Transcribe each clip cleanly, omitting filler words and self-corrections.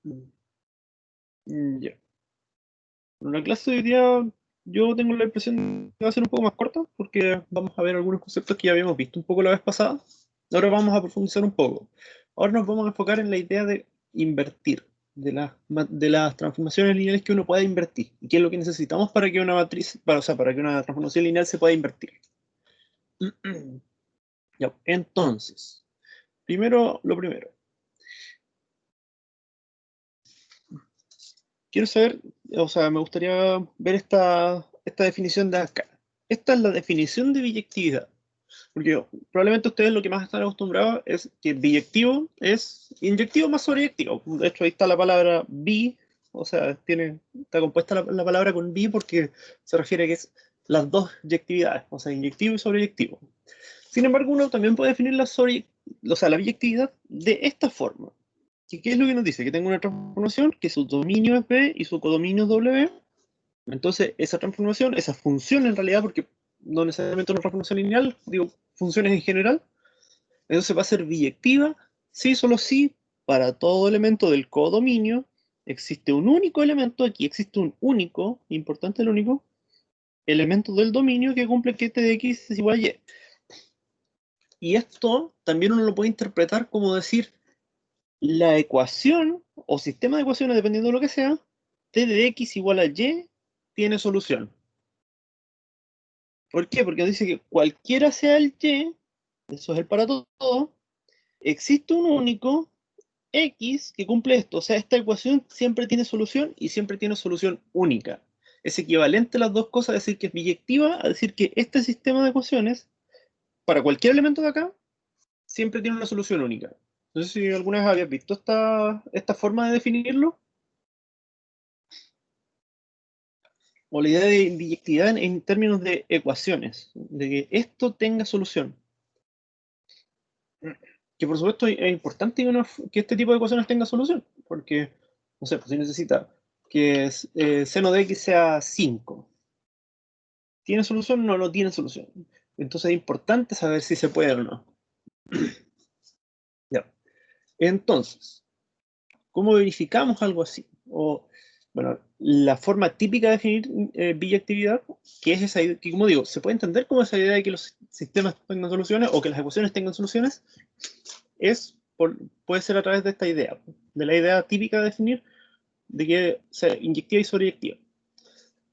Ya. En la clase de hoy día yo tengo la impresión de que va a ser un poco más corta porque vamos a ver algunos conceptos que ya habíamos visto un poco la vez pasada. Ahora vamos a profundizar un poco. Ahora nos vamos a enfocar en la idea de invertir, de las transformaciones lineales que uno pueda invertir y qué es lo que necesitamos para que una matriz, o sea, para que una transformación lineal se pueda invertir. Ya, entonces, lo primero. Quiero saber, o sea, me gustaría ver esta definición de acá. Esta es la definición de biyectividad. Porque probablemente ustedes lo que más están acostumbrados es que biyectivo es inyectivo más sobreyectivo. De hecho, ahí está la palabra bi, o sea, está compuesta la palabra con bi porque se refiere a que es las dos yectividades, o sea, inyectivo y sobreyectivo. Sin embargo, uno también puede definir la biyectividad de esta forma. ¿Qué es lo que nos dice? Que tengo una transformación, que su dominio es B y su codominio es W. Entonces, esa transformación, esa función en realidad, porque no necesariamente una transformación lineal, digo, funciones en general, entonces va a ser biyectiva, sí, solo sí, para todo elemento del codominio, existe un único elemento, aquí existe un único, importante el único, elemento del dominio que cumple que t de x es igual a y. Y esto también uno lo puede interpretar como decir, la ecuación o sistema de ecuaciones, dependiendo de lo que sea, t de x igual a y, tiene solución. ¿Por qué? Porque dice que cualquiera sea el y, eso es el para todo, existe un único x que cumple esto. O sea, esta ecuación siempre tiene solución y siempre tiene solución única. Es equivalente a las dos cosas, a decir que es biyectiva, a decir que este sistema de ecuaciones, para cualquier elemento de acá, siempre tiene una solución única. No sé si alguna vez habías visto esta forma de definirlo, o la idea de biyectividad en términos de ecuaciones, de que esto tenga solución. Que por supuesto es importante que este tipo de ecuaciones tenga solución, porque, no sé, pues si necesita que seno de x sea 5, ¿tiene solución? No, no tiene solución. Entonces es importante saber si se puede o no. Ya. Entonces, ¿cómo verificamos algo así? O, bueno, la forma típica de definir biyectividad, que es esa idea, que como digo, se puede entender como esa idea de que los sistemas tengan soluciones o que las ecuaciones tengan soluciones, puede ser a través de esta idea, de la idea típica de definir de que sea inyectiva y sobreyectiva.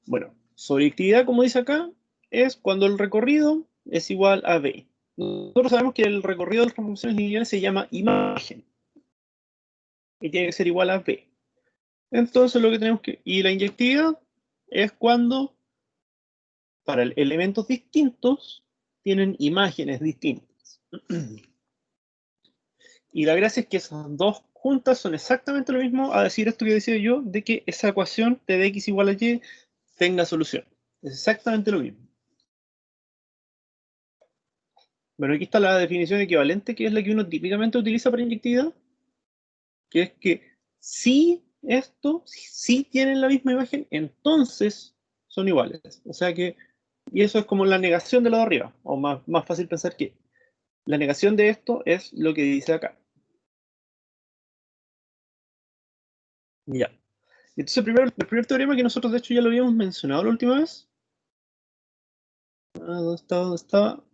Bueno, sobreyectividad, como dice acá, es cuando el recorrido es igual a B. Nosotros sabemos que el recorrido de las transformaciones lineales se llama imagen y tiene que ser igual a B. Entonces lo que tenemos y la inyectividad es cuando para elementos distintos tienen imágenes distintas. Y la gracia es que esas dos juntas son exactamente lo mismo a decir esto que decía yo, de que esa ecuación t de x igual a y tenga solución. Es exactamente lo mismo. Bueno, aquí está la definición equivalente, que es la que uno típicamente utiliza para inyectividad, que es que si tienen la misma imagen, entonces son iguales. O sea que, y eso es como la negación de lo de arriba, o más fácil pensar que la negación de esto es lo que dice acá. Ya. Entonces, el primer teorema que nosotros de hecho ya lo habíamos mencionado la última vez. ¿Dónde estaba? ¿Dónde estaba?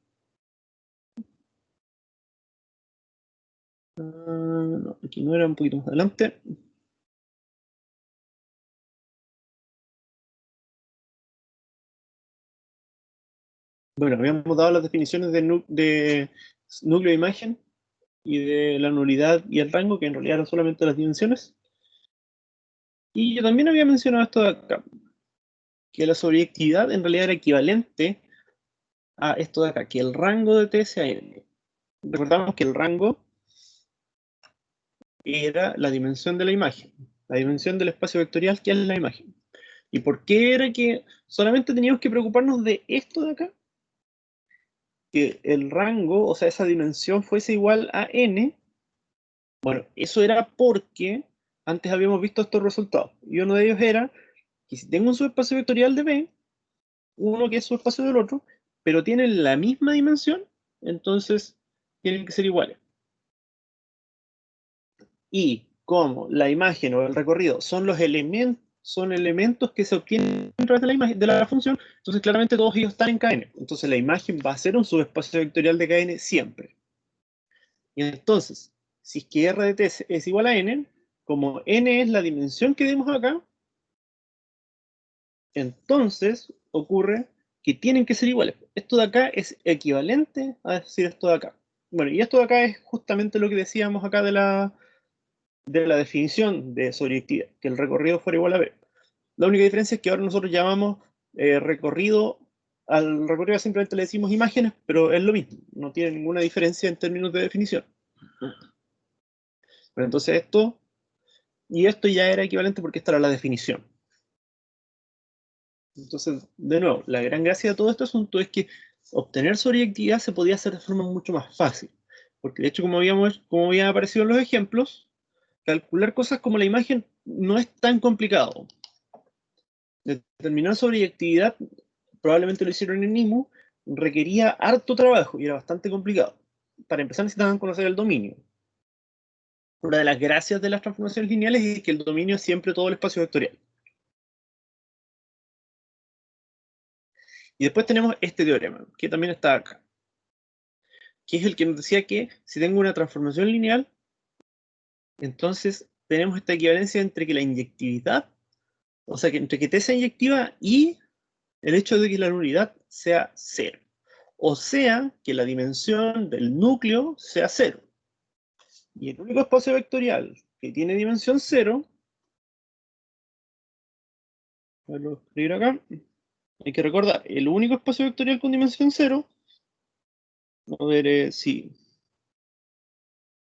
No, aquí no era, un poquito más adelante. Bueno, habíamos dado las definiciones de núcleo de imagen y de la nulidad y el rango, que en realidad eran solamente las dimensiones. Y yo también había mencionado esto de acá, que la sobreyectividad en realidad era equivalente a esto de acá, que el rango de T sea N. Recordamos que el rango era la dimensión de la imagen, la dimensión del espacio vectorial que es la imagen. ¿Y por qué era que solamente teníamos que preocuparnos de esto de acá? Que el rango, o sea, esa dimensión fuese igual a n. Bueno, eso era porque antes habíamos visto estos resultados. Y uno de ellos era que si tengo un subespacio vectorial de B, uno que es subespacio del otro, pero tienen la misma dimensión, entonces tienen que ser iguales. Y como la imagen o el recorrido son elementos que se obtienen a través de la imagen, de la función, entonces claramente todos ellos están en Kn. Entonces la imagen va a ser un subespacio vectorial de Kn siempre. Y entonces, si es que R de t es igual a n, como n es la dimensión que dimos acá, entonces ocurre que tienen que ser iguales. Esto de acá es equivalente a decir esto de acá. Bueno, y esto de acá es justamente lo que decíamos acá de la definición de sobreyectividad, que el recorrido fuera igual a b. La única diferencia es que ahora nosotros llamamos recorrido, al recorrido simplemente le decimos imágenes, pero es lo mismo, no tiene ninguna diferencia en términos de definición. Pero entonces esto ya era equivalente porque esta era la definición. Entonces, de nuevo, la gran gracia de todo este asunto es que obtener sobreyectividad se podía hacer de forma mucho más fácil. Porque de hecho, como habían aparecido en los ejemplos, calcular cosas como la imagen no es tan complicado. Determinar sobreyectividad, probablemente lo hicieron en IMU, requería harto trabajo y era bastante complicado. Para empezar necesitaban conocer el dominio. Una de las gracias de las transformaciones lineales es que el dominio es siempre todo el espacio vectorial. Y después tenemos este teorema, que también está acá, que es el que nos decía que si tengo una transformación lineal, entonces tenemos esta equivalencia entre que la inyectividad, o sea, que entre que t sea inyectiva y el hecho de que la nulidad sea 0. O sea, que la dimensión del núcleo sea 0. Y el único espacio vectorial que tiene dimensión 0, voy a escribir acá, hay que recordar, el único espacio vectorial con dimensión 0, a ver si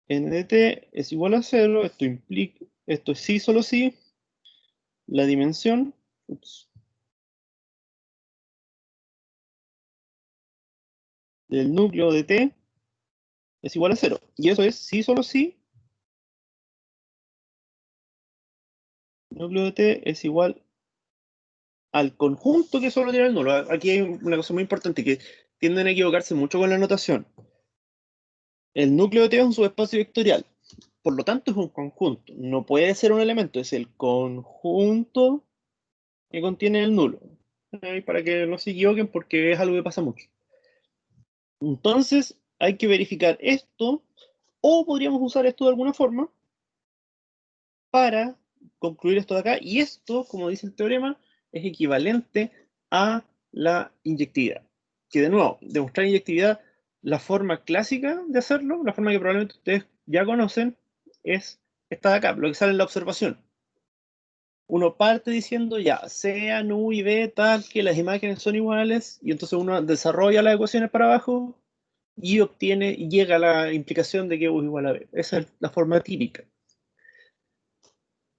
n de t es igual a 0, esto es sí, solo sí, la dimensión, del núcleo de t es igual a 0. Y eso es sí, solo sí, núcleo de t es igual al conjunto que solo tiene el nulo. Aquí hay una cosa muy importante, que tienden a equivocarse mucho con la notación. El núcleo de t es un subespacio vectorial, por lo tanto es un conjunto, no puede ser un elemento, es el conjunto que contiene el nulo. Para que no se equivoquen, porque es algo que pasa mucho. Entonces hay que verificar esto, o podríamos usar esto de alguna forma para concluir esto de acá, y esto, como dice el teorema, es equivalente a la inyectividad. Que de nuevo, demostrar inyectividad, la forma clásica de hacerlo, la forma que probablemente ustedes ya conocen, es esta de acá, lo que sale en la observación. Uno parte diciendo ya, sea nu y b tal que las imágenes son iguales, y entonces uno desarrolla las ecuaciones para abajo y llega a la implicación de que u es igual a b. Esa es la forma típica.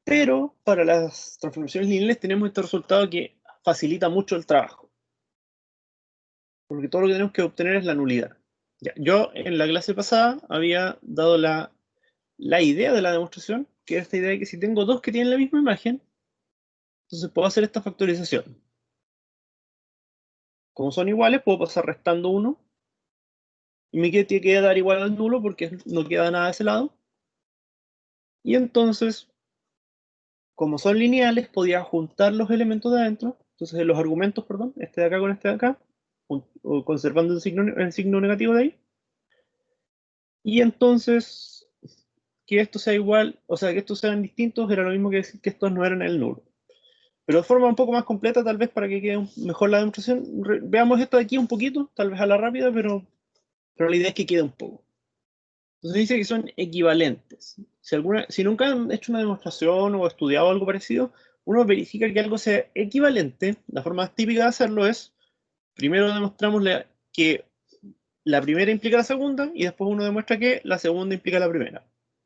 Pero para las transformaciones lineales tenemos este resultado que facilita mucho el trabajo. Porque todo lo que tenemos que obtener es la nulidad. Ya, yo en la clase pasada había dado la idea de la demostración, que es esta idea de que si tengo dos que tienen la misma imagen, entonces puedo hacer esta factorización. Como son iguales, puedo pasar restando uno, y me tiene que dar igual al nulo porque no queda nada de ese lado. Y entonces, como son lineales, podía juntar los elementos de adentro, entonces los argumentos, perdón, este de acá con este de acá, conservando el signo negativo de ahí. Y entonces, que esto sea igual, o sea, que estos sean distintos, era lo mismo que decir que estos no eran el nulo. Pero de forma un poco más completa, tal vez para que quede mejor la demostración, veamos esto de aquí un poquito, tal vez a la rápida, pero la idea es que quede un poco. Entonces dice que son equivalentes. Si nunca han hecho una demostración o estudiado algo parecido, uno verifica que algo sea equivalente. La forma más típica de hacerlo es, primero demostramos que la primera implica la segunda, y después uno demuestra que la segunda implica la primera.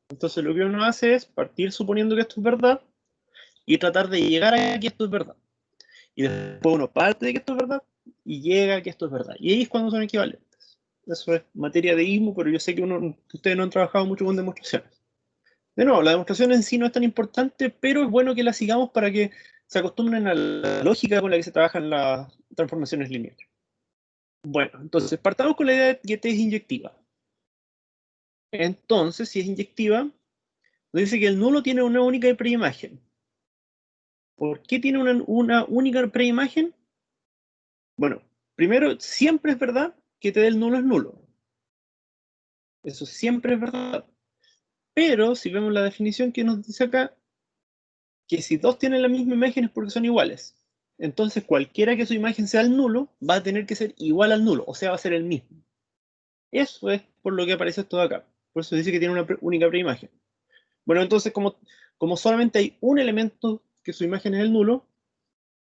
Entonces lo que uno hace es partir suponiendo que esto es verdad, y tratar de llegar a que esto es verdad. Y después uno parte de que esto es verdad, y llega a que esto es verdad. Y ahí es cuando son equivalentes. Eso es materia de ISMO, pero yo sé que ustedes no han trabajado mucho con demostraciones. De nuevo, la demostración en sí no es tan importante, pero es bueno que la sigamos para que se acostumbren a la lógica con la que se trabajan las transformaciones lineales. Bueno, entonces partamos con la idea de que T es inyectiva. Entonces, si es inyectiva, Nos dice que el nulo tiene una única preimagen. ¿Por qué tiene una única preimagen? Bueno, primero, siempre es verdad que t del nulo es nulo. Eso siempre es verdad. Pero si vemos la definición que nos dice acá, que si dos tienen la misma imagen es porque son iguales. Entonces cualquiera que su imagen sea el nulo, va a tener que ser igual al nulo, o sea, va a ser el mismo. Eso es por lo que aparece esto de acá. Por eso dice que tiene una única preimagen. Bueno, entonces como solamente hay un elemento que su imagen es el nulo,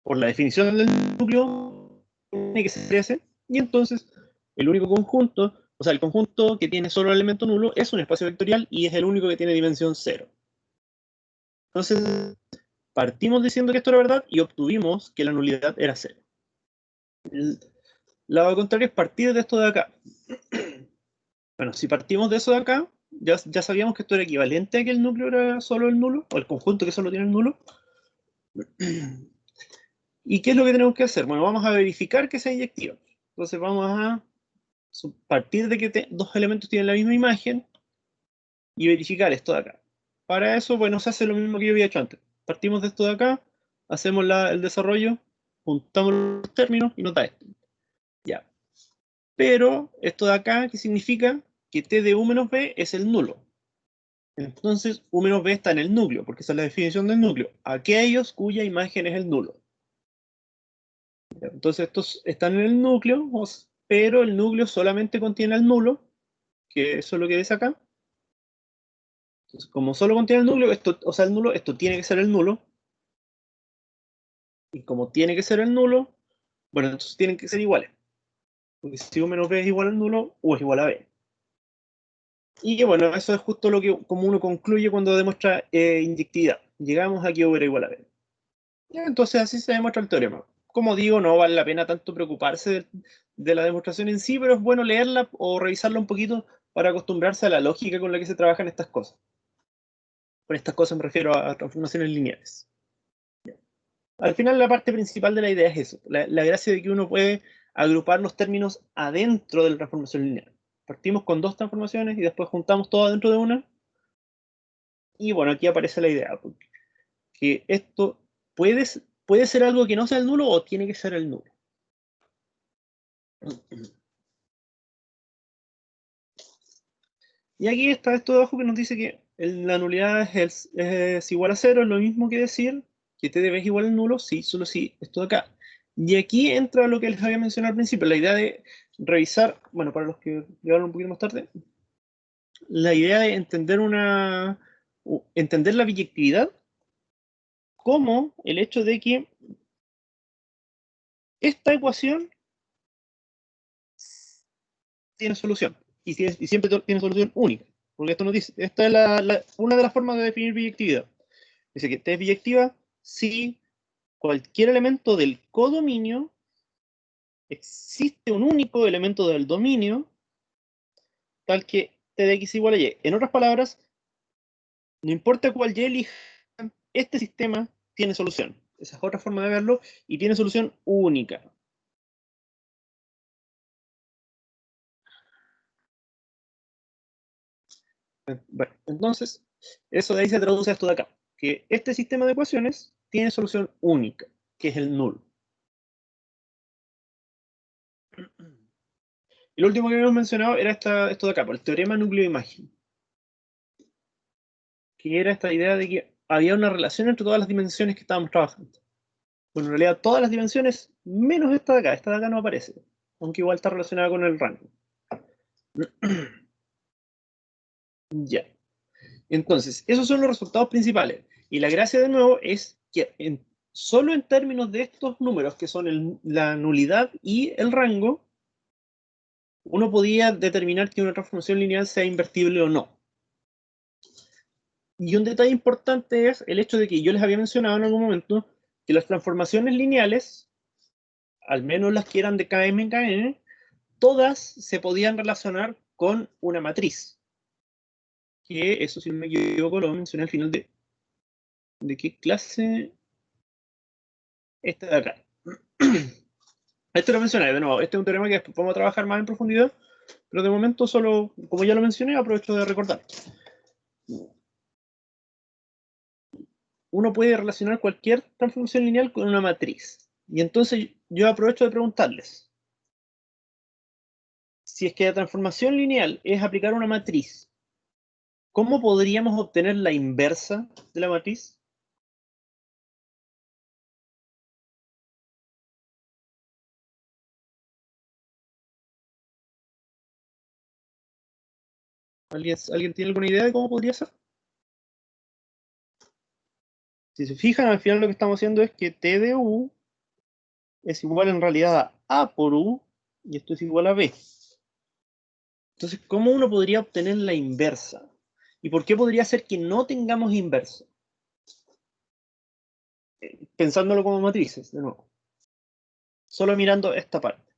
por la definición del núcleo, tiene que ser ese, y entonces el único conjunto, o sea, el conjunto que tiene solo el elemento nulo, es un espacio vectorial y es el único que tiene dimensión 0. Entonces, partimos diciendo que esto era verdad y obtuvimos que la nulidad era 0. El lado contrario es partir de esto de acá. Bueno, si partimos de eso de acá, ya sabíamos que esto era equivalente a que el núcleo era solo el nulo, o el conjunto que solo tiene el nulo. ¿Y qué es lo que tenemos que hacer? Bueno, vamos a verificar que sea inyectiva. Entonces vamos a partir de que dos elementos tienen la misma imagen y verificar esto de acá. Para eso, bueno, se hace lo mismo que yo había hecho antes. Partimos de esto de acá, hacemos el desarrollo, juntamos los términos y nos da esto. Ya. Pero esto de acá, ¿qué significa? Que t de u menos b es el nulo. Entonces, u menos b está en el núcleo, porque esa es la definición del núcleo. Aquellos cuya imagen es el nulo. Entonces, estos están en el núcleo, pero el núcleo solamente contiene el nulo, que eso es lo que dice acá. Entonces, como solo contiene el núcleo, o sea, el nulo, esto tiene que ser el nulo. Y como tiene que ser el nulo, bueno, entonces tienen que ser iguales. Porque si u menos b es igual al nulo, u es igual a b. Y bueno, eso es justo lo que como uno concluye cuando demuestra inyectividad. Llegamos a que u era igual a b. Entonces así se demuestra el teorema. Como digo, no vale la pena tanto preocuparse de la demostración en sí, pero es bueno leerla o revisarla un poquito para acostumbrarse a la lógica con la que se trabajan estas cosas. Con estas cosas me refiero a transformaciones lineales. Al final la parte principal de la idea es eso, la gracia de que uno puede agrupar los términos adentro de la transformación lineal. Partimos con dos transformaciones y después juntamos todo adentro de una. Y bueno, aquí aparece la idea, que esto puede ser algo que no sea el nulo o tiene que ser el nulo. Y aquí está esto de abajo que nos dice que la nulidad es igual a 0, es lo mismo que decir que t de b es igual al nulo, sí, solo si esto de acá. Y aquí entra lo que les había mencionado al principio, la idea de revisar, bueno, para los que llegaron un poquito más tarde, la idea de entender la biyectividad como el hecho de que esta ecuación tiene solución y siempre tiene solución única, porque esto nos dice, esta es una de las formas de definir biyectividad. Dice que t es biyectiva si cualquier elemento del codominio existe un único elemento del dominio tal que t de x igual a y. En otras palabras, no importa cuál y elijan, este sistema tiene solución. Esa es otra forma de verlo y tiene solución única. Bueno, entonces, eso de ahí se traduce a esto de acá, que este sistema de ecuaciones tiene solución única, que es el nulo. Y lo último que habíamos mencionado era esto de acá, el teorema núcleo-imagen, que era esta idea de que había una relación entre todas las dimensiones que estábamos trabajando. Bueno, en realidad todas las dimensiones, menos esta de acá no aparece, aunque igual está relacionada con el rango. Ya. Entonces, esos son los resultados principales. Y la gracia de nuevo es que solo en términos de estos números, que son la nulidad y el rango, uno podía determinar que una transformación lineal sea invertible o no. Y un detalle importante es el hecho de que yo les había mencionado en algún momento que las transformaciones lineales, al menos las que eran de km en km, todas se podían relacionar con una matriz. Que eso, si no me equivoco, lo mencioné al final ¿de qué clase? Esta de acá. Esto lo mencioné de nuevo. Este es un teorema que después vamos a trabajar más en profundidad, pero de momento solo, como ya lo mencioné, aprovecho de recordar. uno puede relacionar cualquier transformación lineal con una matriz. Y entonces yo aprovecho de preguntarles, si es que la transformación lineal es aplicar una matriz, ¿cómo podríamos obtener la inversa de la matriz? ¿Alguien tiene alguna idea de cómo podría ser? Si se fijan, al final lo que estamos haciendo es que T de U es igual en realidad a A por U, y esto es igual a B. Entonces, ¿cómo uno podría obtener la inversa? ¿Y por qué podría ser que no tengamos inversa? Pensándolo como matrices, de nuevo. Solo mirando esta parte.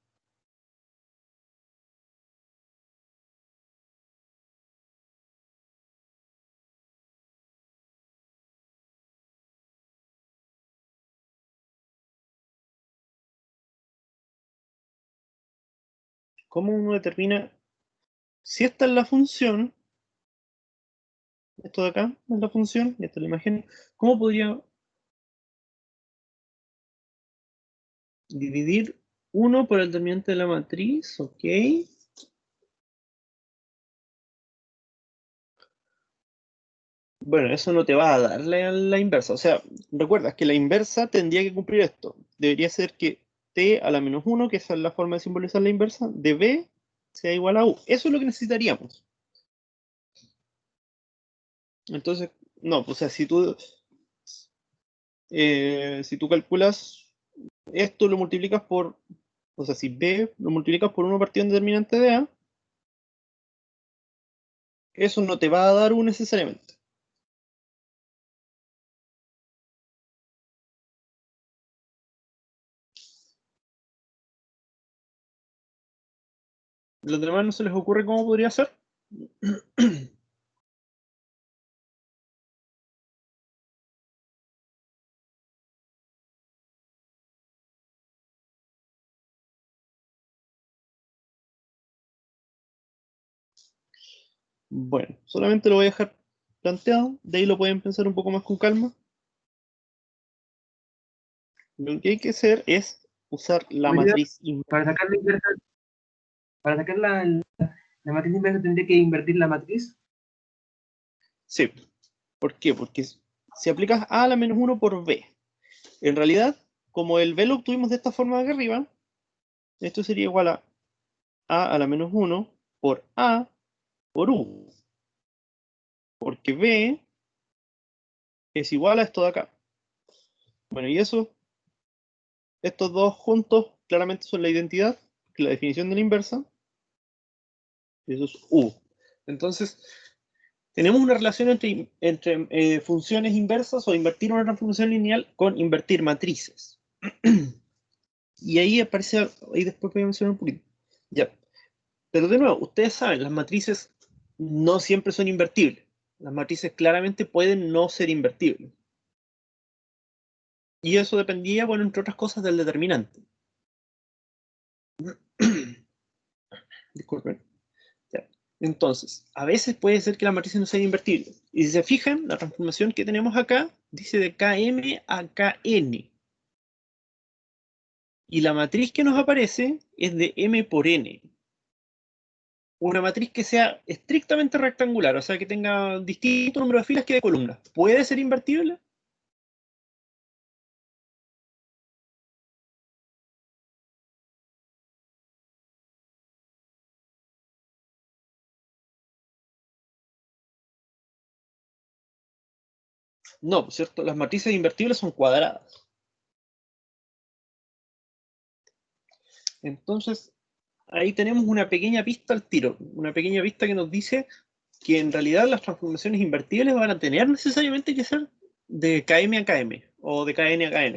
¿Cómo uno determina si esta es la función? Esto de acá es la función, y esta es la imagen. ¿Cómo podría dividir 1 por el determinante de la matriz? Ok. Bueno, eso no te va a dar la inversa. O sea, recuerdas que la inversa tendría que cumplir esto. Debería ser que t a la menos 1, que esa es la forma de simbolizar la inversa, de b sea igual a u. Eso es lo que necesitaríamos. Entonces, no, pues, o sea, si tú calculas esto, lo multiplicas por, o sea, si b lo multiplicas por 1 partido en determinante de a, eso no te va a dar u necesariamente. ¿Los demás no se les ocurre cómo podría ser? Bueno, solamente lo voy a dejar planteado, de ahí lo pueden pensar un poco más con calma. Lo que hay que hacer es usar la matriz inversa. Para sacar la inversa, para sacar la matriz inversa tendría que invertir la matriz. Sí. ¿Por qué? Porque si aplicas a la menos 1 por b, en realidad, como el b lo obtuvimos de esta forma de acá arriba, esto sería igual a la menos 1 por a por u. Porque b es igual a esto de acá. Bueno, y eso, estos dos juntos claramente son la identidad, la definición de la inversa, y eso es u. Entonces, tenemos una relación entre funciones inversas o invertir una transformación lineal con invertir matrices. Y ahí aparece, ahí después voy a mencionar un poquito. Ya. Pero de nuevo, ustedes saben, las matrices no siempre son invertibles. Las matrices claramente pueden no ser invertibles. Y eso dependía, bueno, entre otras cosas, del determinante. Disculpen. Ya. Entonces, a veces puede ser que las matrices no sean invertibles. Y si se fijan, la transformación que tenemos acá dice de Km a Kn. Y la matriz que nos aparece es de M por N. Una matriz que sea estrictamente rectangular, o sea, que tenga distinto número de filas que de columnas. ¿Puede ser invertible? No, ¿cierto? Las matrices invertibles son cuadradas. Entonces, ahí tenemos una pequeña pista al tiro, una pequeña pista que nos dice que en realidad las transformaciones invertibles van a tener necesariamente que ser de Km a Km, o de Kn a Kn,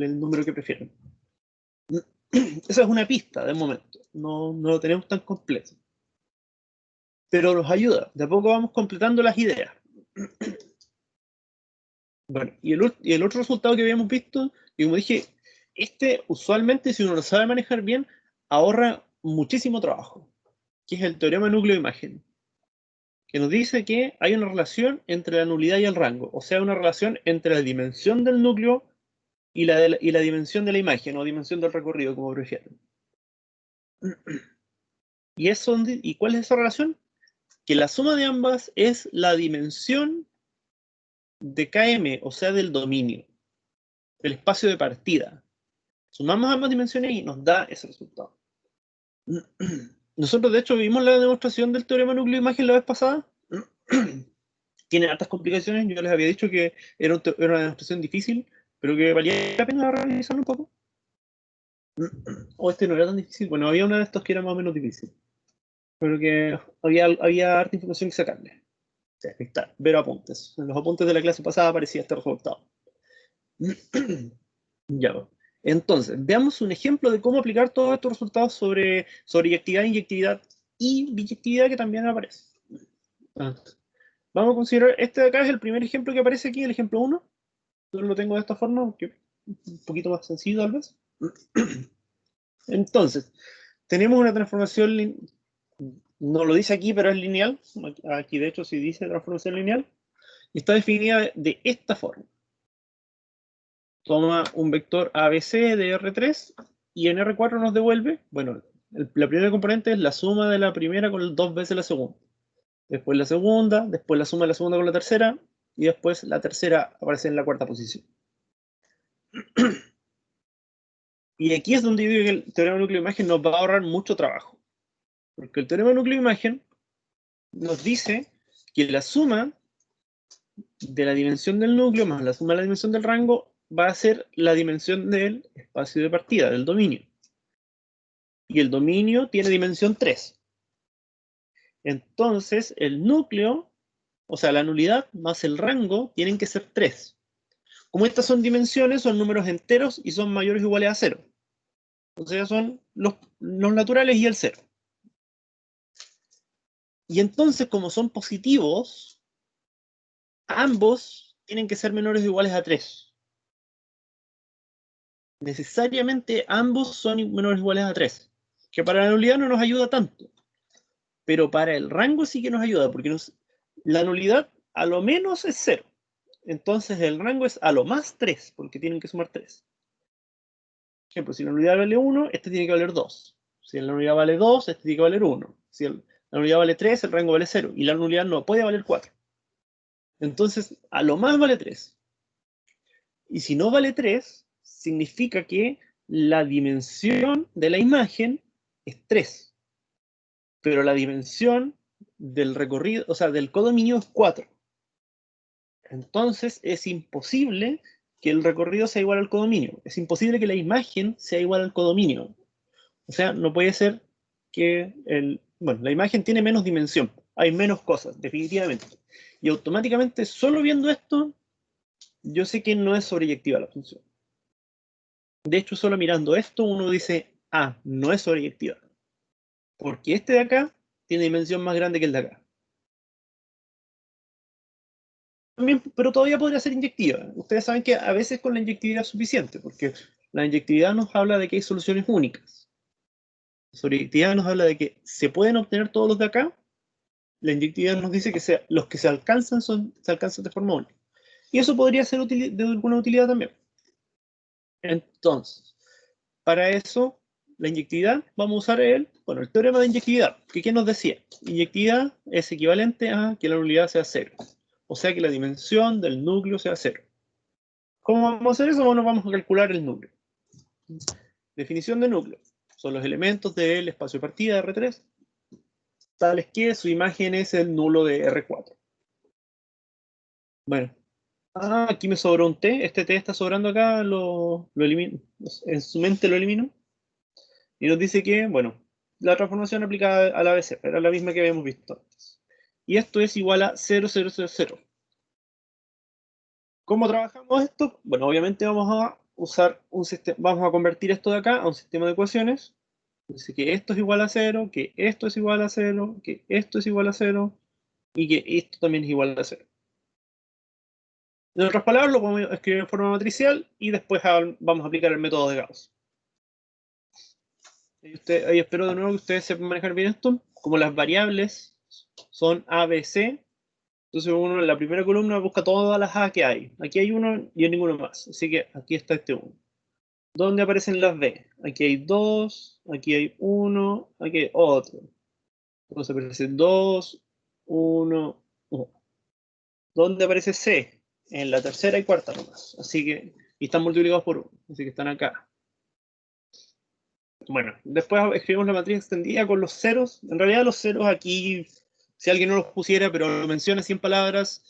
el número que prefieran. Esa es una pista de momento, no lo tenemos tan completo. Pero nos ayuda, de a poco vamos completando las ideas. Bueno, y el otro resultado que habíamos visto, y como dije, usualmente, si uno lo sabe manejar bien, ahorra muchísimo trabajo, que es el teorema núcleo-imagen. que nos dice que hay una relación entre la nulidad y el rango, o sea, una relación entre la dimensión del núcleo y la dimensión de la imagen, o dimensión del recorrido, como prefieren. ¿Y cuál es esa relación? Que la suma de ambas es la dimensión de KM, o sea, del dominio, del espacio de partida. Sumamos ambas dimensiones y nos da ese resultado. Nosotros, de hecho, vimos la demostración del teorema núcleo-imagen la vez pasada. Tiene hartas complicaciones. Yo les había dicho que era una demostración difícil, pero que valía la pena realizarlo un poco. O este no era tan difícil. Bueno, había una de estos que era más o menos difícil. Pero que había harta información que sacarle. O sea, está, ver apuntes. En los apuntes de la clase pasada aparecía este resultado. Ya. Entonces, veamos un ejemplo de cómo aplicar todos estos resultados sobre eyectividad, inyectividad y biyectividad que también aparece. Entonces, vamos a considerar, este de acá es el primer ejemplo que aparece aquí, el ejemplo 1. Yo lo tengo de esta forma, que un poquito más sencillo tal vez. Entonces, tenemos una transformación, no lo dice aquí, pero es lineal. Aquí de hecho sí dice transformación lineal. Y está definida de esta forma. Toma un vector ABC de R3 y en R4 nos devuelve, bueno, la primera componente es la suma de la primera con 2 veces la segunda. Después la segunda, después la suma de la segunda con la tercera, y después la tercera aparece en la cuarta posición. Y aquí es donde yo digo que el teorema núcleo-imagen nos va a ahorrar mucho trabajo. Porque el teorema núcleo-imagen nos dice que la suma de la dimensión del núcleo más la suma de la dimensión del rango va a ser la dimensión del espacio de partida, del dominio. Y el dominio tiene dimensión 3. Entonces, el núcleo, o sea, la nulidad más el rango, tienen que ser 3. Como estas son dimensiones, son números enteros y son mayores o iguales a 0. O sea, son los naturales y el 0. Y entonces, como son positivos, ambos tienen que ser menores o iguales a 3. Necesariamente ambos son menores o iguales a 3. Que para la nulidad no nos ayuda tanto. Pero para el rango sí que nos ayuda, porque la nulidad a lo menos es 0. Entonces el rango es a lo más 3, porque tienen que sumar 3. Por ejemplo, si la nulidad vale 1, este tiene que valer 2. Si la nulidad vale 2, este tiene que valer 1. Si la nulidad vale 3, el rango vale 0. Y la nulidad no puede valer 4. Entonces, a lo más vale 3. Y si no vale 3, significa que la dimensión de la imagen es 3. Pero la dimensión del recorrido, o sea, del codominio es 4. Entonces es imposible que el recorrido sea igual al codominio. Es imposible que la imagen sea igual al codominio. O sea, no puede ser que la imagen tiene menos dimensión. Hay menos cosas, definitivamente. Y automáticamente, solo viendo esto, yo sé que no es sobreyectiva la función. De hecho, solo mirando esto, uno dice, no es sobreyectiva. Porque este de acá tiene dimensión más grande que el de acá. También, pero todavía podría ser inyectiva. Ustedes saben que a veces con la inyectividad es suficiente, porque la inyectividad nos habla de que hay soluciones únicas. La sobreyectividad nos habla de que se pueden obtener todos los de acá. La inyectividad nos dice que los que se alcanzan de forma única. Y eso podría ser de alguna utilidad también. Entonces, para eso, la inyectividad, vamos a usar el teorema de inyectividad. ¿Qué nos decía? Inyectividad es equivalente a que la nulidad sea 0. O sea que la dimensión del núcleo sea 0. ¿Cómo vamos a hacer eso? Bueno, vamos a calcular el núcleo. Definición de núcleo. Son los elementos del espacio de partida de R3, tales que su imagen es el nulo de R4. Bueno. Aquí me sobró un T. Este T está sobrando acá, lo elimino. En su mente lo elimino. Y nos dice que, la transformación aplicada a la ABC era la misma que habíamos visto antes. Y esto es igual a 0, 0, 0, 0. ¿Cómo trabajamos esto? Bueno, obviamente vamos a usar un sistema, vamos a convertir esto de acá a un sistema de ecuaciones. Dice que esto es igual a 0, que esto es igual a 0, que esto es igual a 0 y que esto también es igual a 0. En otras palabras, lo podemos escribir en forma matricial y después vamos a aplicar el método de Gauss. Ahí espero de nuevo que ustedes sepan manejar bien esto. Como las variables son A, B, C. Entonces uno en la primera columna busca todas las A que hay. Aquí hay uno y hay ninguno más. Así que aquí está este 1. ¿Dónde aparecen las B? Aquí hay 2, aquí hay 1, aquí hay otro. Entonces aparece 2, 1, 1. ¿Dónde aparece C? En la tercera y cuarta nomás. Así que, y están multiplicados por 1. Así que están acá. Bueno, después escribimos la matriz extendida con los ceros. En realidad los ceros aquí, si alguien no los pusiera, pero lo menciona 100 palabras,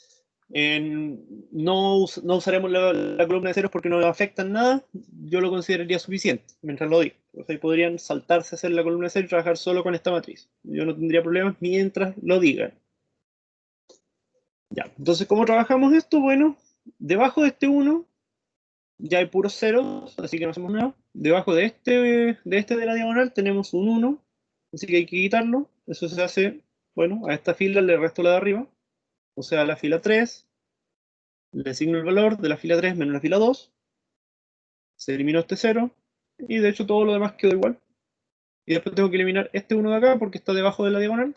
no usaremos la columna de ceros porque no afectan nada. Yo lo consideraría suficiente mientras lo digo. O sea, podrían saltarse a hacer la columna de ceros y trabajar solo con esta matriz. Yo no tendría problemas mientras lo digan. Ya, entonces, ¿cómo trabajamos esto? Bueno, debajo de este 1 ya hay puros ceros, así que no hacemos nada. Debajo de este de la diagonal tenemos un 1, así que hay que quitarlo. Eso se hace, bueno, a esta fila le resto la de arriba, o sea, a la fila 3, le asigno el valor de la fila 3 menos la fila 2, se eliminó este 0, y de hecho todo lo demás quedó igual. Y después tengo que eliminar este 1 de acá porque está debajo de la diagonal.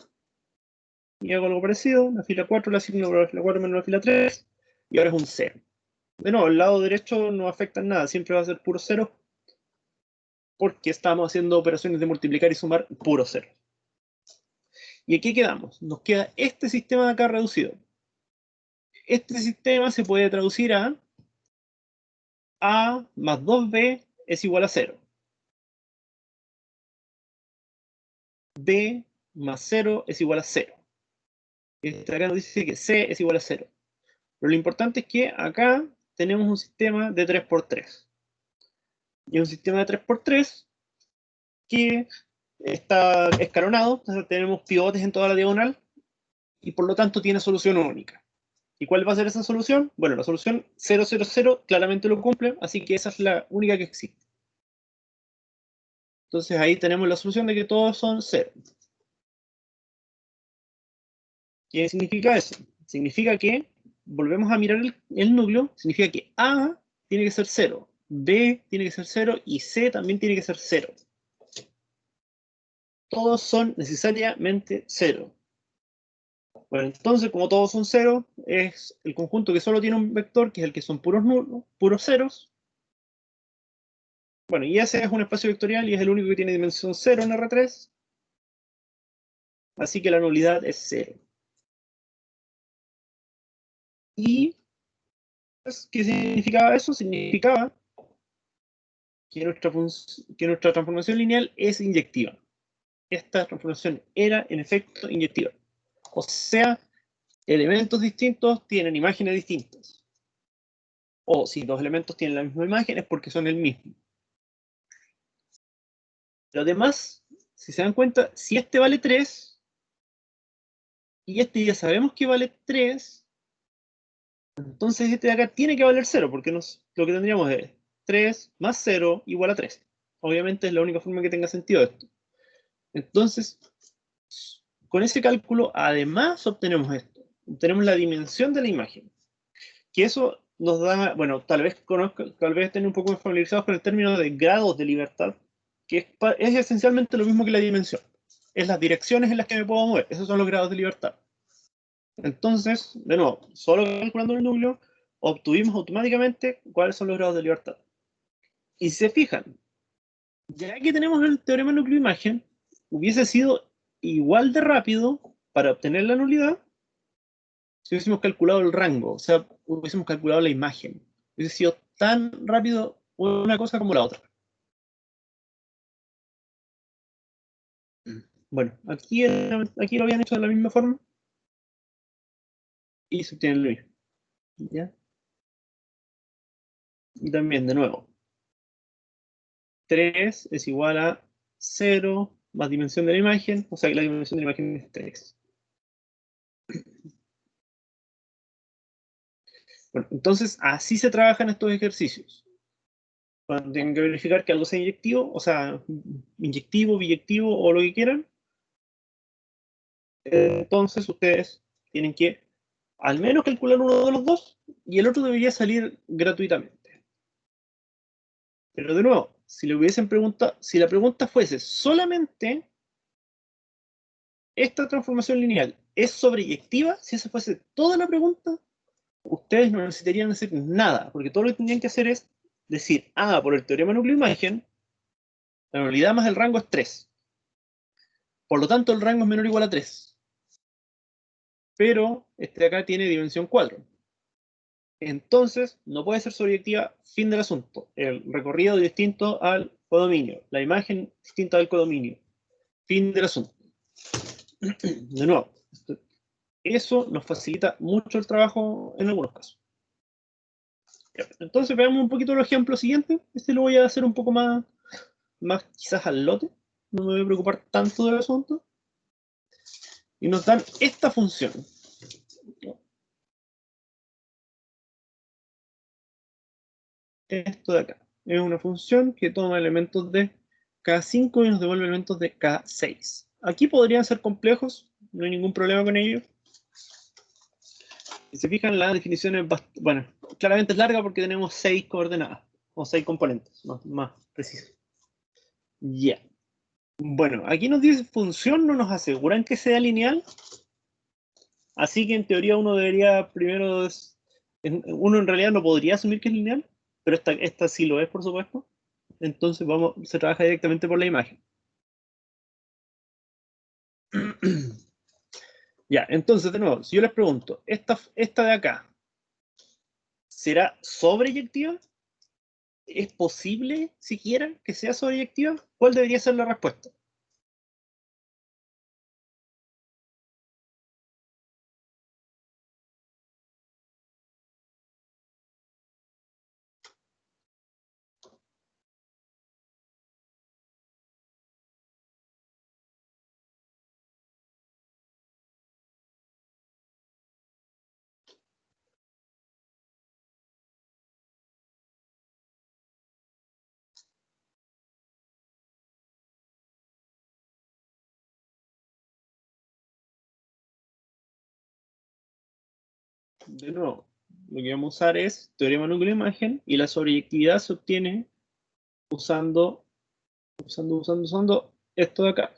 Y hago algo parecido, la fila 4 la asigno a la fila 4 menos la fila 3, y ahora es un 0. De nuevo, el lado derecho no afecta en nada, siempre va a ser puro 0, porque estamos haciendo operaciones de multiplicar y sumar puro 0. Y aquí quedamos, nos queda este sistema de acá reducido. Este sistema se puede traducir a más 2b es igual a 0. B más 0 es igual a 0. Este acá nos dice que C es igual a 0. Pero lo importante es que acá tenemos un sistema de 3×3. Y un sistema de 3×3 que está escalonado, entonces tenemos pivotes en toda la diagonal y por lo tanto tiene solución única. ¿Y cuál va a ser esa solución? Bueno, la solución 0, 0, 0 claramente lo cumple, así que esa es la única que existe. Entonces ahí tenemos la solución de que todos son 0. ¿Qué significa eso? Significa que, volvemos a mirar el núcleo, significa que A tiene que ser 0, B tiene que ser 0 y C también tiene que ser 0. Todos son necesariamente 0. Bueno, entonces, como todos son 0, es el conjunto que solo tiene un vector, que es el que son puros nulos, puros ceros. Bueno, y ese es un espacio vectorial y es el único que tiene dimensión 0 en R3. Así que la nulidad es 0. ¿Y qué significaba eso? Significaba que nuestra transformación lineal es inyectiva. Esta transformación era, en efecto, inyectiva. O sea, elementos distintos tienen imágenes distintas. O si dos elementos tienen la misma imagen es porque son el mismo. Lo demás, si se dan cuenta, si este vale 3, y este ya sabemos que vale 3, entonces este de acá tiene que valer 0, porque lo que tendríamos es 3 más 0 igual a 3. Obviamente es la única forma que tenga sentido esto. Entonces, con ese cálculo, además obtenemos esto. Obtenemos la dimensión de la imagen. Que eso nos da, bueno, tal vez estén un poco más familiarizados con el término de grados de libertad, que es esencialmente lo mismo que la dimensión. Es las direcciones en las que me puedo mover. Esos son los grados de libertad. Entonces, de nuevo, solo calculando el núcleo, obtuvimos automáticamente cuáles son los grados de libertad. Y si se fijan, ya que tenemos el teorema núcleo-imagen, hubiese sido igual de rápido para obtener la nulidad si hubiésemos calculado el rango, o sea, hubiésemos calculado la imagen. Hubiese sido tan rápido una cosa como la otra. Bueno, aquí lo habían hecho de la misma forma y se obtiene lo mismo. ¿Ya? Y también, de nuevo, 3 es igual a 0 más dimensión de la imagen, o sea que la dimensión de la imagen es 3. Bueno, entonces así se trabajan estos ejercicios. Cuando tienen que verificar que algo sea inyectivo, o sea, inyectivo, biyectivo o lo que quieran, entonces ustedes tienen que al menos calcular uno de los dos y el otro debería salir gratuitamente. Pero de nuevo, si le hubiesen preguntado, si la pregunta fuese solamente ¿esta transformación lineal es sobreyectiva? Si esa fuese toda la pregunta, ustedes no necesitarían hacer nada, porque todo lo que tendrían que hacer es decir, por el teorema núcleo-imagen, la nulidad más el rango es 3. Por lo tanto, el rango es menor o igual a 3. Pero este de acá tiene dimensión 4. Entonces, no puede ser sobreyectiva, fin del asunto. El recorrido distinto al codominio. La imagen distinta al codominio. Fin del asunto. De nuevo, eso nos facilita mucho el trabajo en algunos casos. Entonces, veamos un poquito el ejemplo siguiente. Este lo voy a hacer un poco más quizás al lote. No me voy a preocupar tanto del asunto. Y nos dan esta función. Esto de acá. Es una función que toma elementos de K5 y nos devuelve elementos de K6. Aquí podrían ser complejos, no hay ningún problema con ello. Si se fijan, la definición es bueno, claramente es larga porque tenemos 6 coordenadas, o 6 componentes, más preciso. Ya. Bueno, aquí nos dice función, no nos aseguran que sea lineal. Así que en teoría uno debería primero... Uno en realidad no podría asumir que es lineal, pero esta sí lo es, por supuesto. Entonces se trabaja directamente por la imagen. Ya, entonces de nuevo, si yo les pregunto, esta de acá, ¿será sobreyectiva? ¿Es posible siquiera que sea sobreyectiva? ¿Cuál debería ser la respuesta? De nuevo, lo que vamos a usar es teorema núcleo-imagen y la sobreyectividad se obtiene usando esto de acá.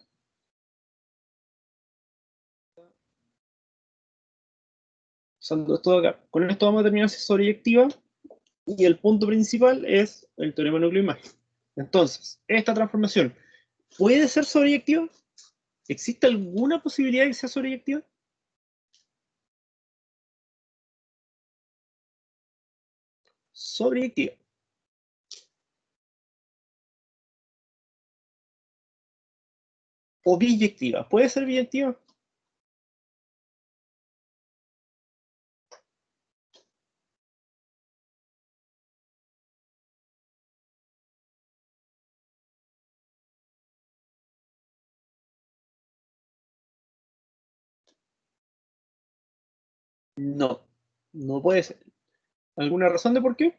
Usando esto de acá. Con esto vamos a determinar si es sobreyectiva y el punto principal es el teorema núcleo-imagen. Entonces, esta transformación ¿puede ser sobreyectiva? ¿Existe alguna posibilidad de que sea sobreyectiva? Sobreyectiva. O biyectiva. ¿Puede ser biyectiva? No, no puede ser. ¿Alguna razón de por qué?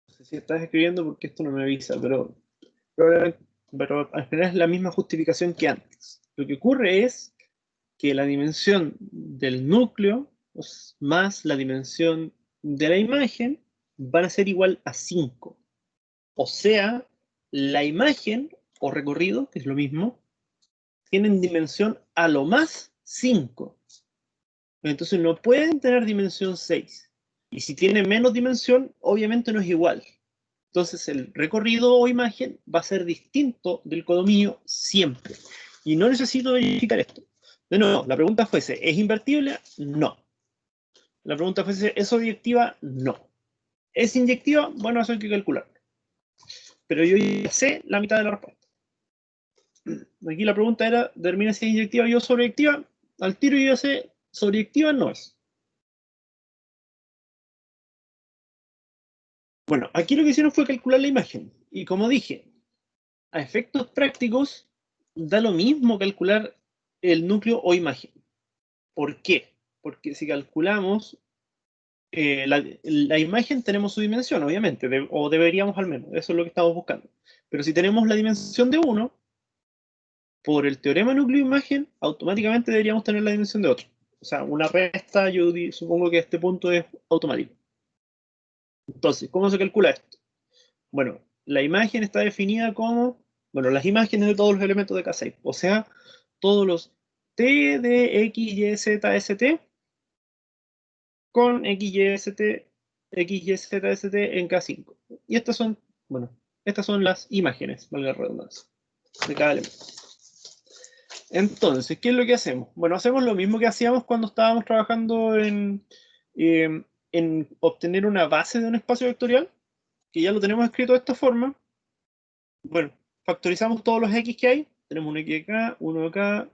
No sé si estás escribiendo porque esto no me avisa, pero al final es la misma justificación que antes. Lo que ocurre es que la dimensión del núcleo más la dimensión de la imagen van a ser igual a 5. O sea, la imagen o recorrido, que es lo mismo, tienen dimensión a lo más 5. Entonces no pueden tener dimensión 6. Y si tiene menos dimensión, obviamente no es igual. Entonces el recorrido o imagen va a ser distinto del codominio siempre. Y no necesito verificar esto. De nuevo, la pregunta fuese, ¿es invertible? No. La pregunta fuese, ¿es objetiva? No. ¿Es inyectiva? Bueno, eso hay que calcularlo. Pero yo ya sé la mitad de la respuesta. Aquí la pregunta era, determina si es inyectiva o sobreactiva. Al tiro yo ya sé, sobreactiva no es. Bueno, aquí lo que hicieron fue calcular la imagen. Y como dije, a efectos prácticos, da lo mismo calcular el núcleo o imagen. ¿Por qué? Porque si calculamos la imagen, tenemos su dimensión, obviamente, o deberíamos al menos, eso es lo que estamos buscando. Pero si tenemos la dimensión de 1, por el teorema núcleo-imagen, automáticamente deberíamos tener la dimensión de otro. O sea, una resta, yo supongo que este punto es automático. Entonces, ¿cómo se calcula esto? Bueno, la imagen está definida como, bueno, las imágenes de todos los elementos de K6, o sea, todos los T de X, Y, Z, ST con X, Y, Z, ST en K5. Y estas son, bueno, estas son las imágenes, valga la redundancia, de cada elemento. Entonces, ¿qué es lo que hacemos? Bueno, hacemos lo mismo que hacíamos cuando estábamos trabajando en obtener una base de un espacio vectorial, que ya lo tenemos escrito de esta forma. Bueno, factorizamos todos los X que hay. Tenemos un X acá, uno acá,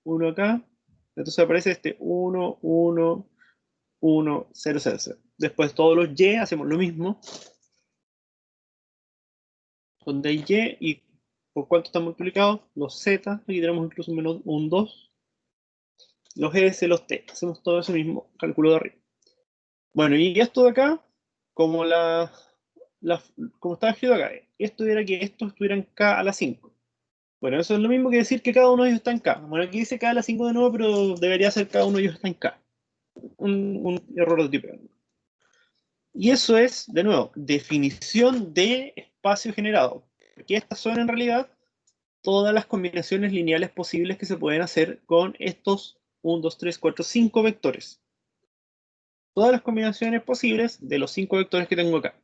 uno acá. Entonces aparece este 1, 1, 1, 0, 0, 0. Después todos los Y hacemos lo mismo. Donde hay Y y por cuánto están multiplicados, los Z, aquí tenemos incluso un 2. Los S, los T. Hacemos todo eso mismo cálculo de arriba. Bueno, y esto de acá, como como estaba escrito acá, esto era que estos estuvieran K a la 5. Bueno, eso es lo mismo que decir que cada uno de ellos está en K. Bueno, aquí dice K a la 5 de nuevo, pero debería ser cada uno de ellos está en K. Un error de tipo. Y eso es, de nuevo, definición de espacio generado. Porque estas son en realidad todas las combinaciones lineales posibles que se pueden hacer con estos 1, 2, 3, 4, 5 vectores. Todas las combinaciones posibles de los 5 vectores que tengo acá.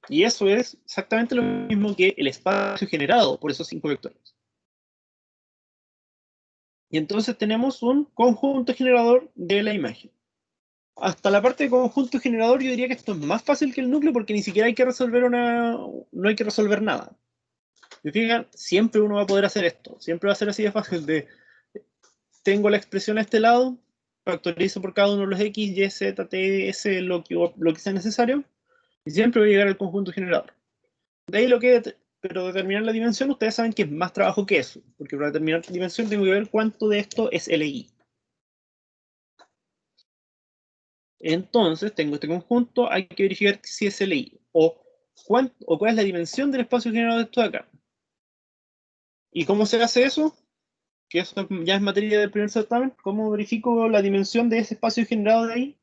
Y eso es exactamente lo mismo que el espacio generado por esos 5 vectores. Y entonces tenemos un conjunto generador de la imagen. Hasta la parte de conjunto generador yo diría que esto es más fácil que el núcleo porque ni siquiera hay que resolver no hay que resolver nada. Si fijan, siempre uno va a poder hacer esto. Siempre va a ser así de fácil de tengo la expresión a este lado, factorizo por cada uno de los X, Y, Z, T, S, lo que sea necesario, y siempre voy a llegar al conjunto generador. De ahí pero determinar la dimensión, ustedes saben que es más trabajo que eso, porque para determinar la dimensión tengo que ver cuánto de esto es LI. Entonces, tengo este conjunto, hay que verificar si es LI, o cuál es la dimensión del espacio generado de esto de acá. ¿Y cómo se hace eso? Que eso ya es materia del primer certamen. ¿Cómo verifico la dimensión de ese espacio generado de ahí?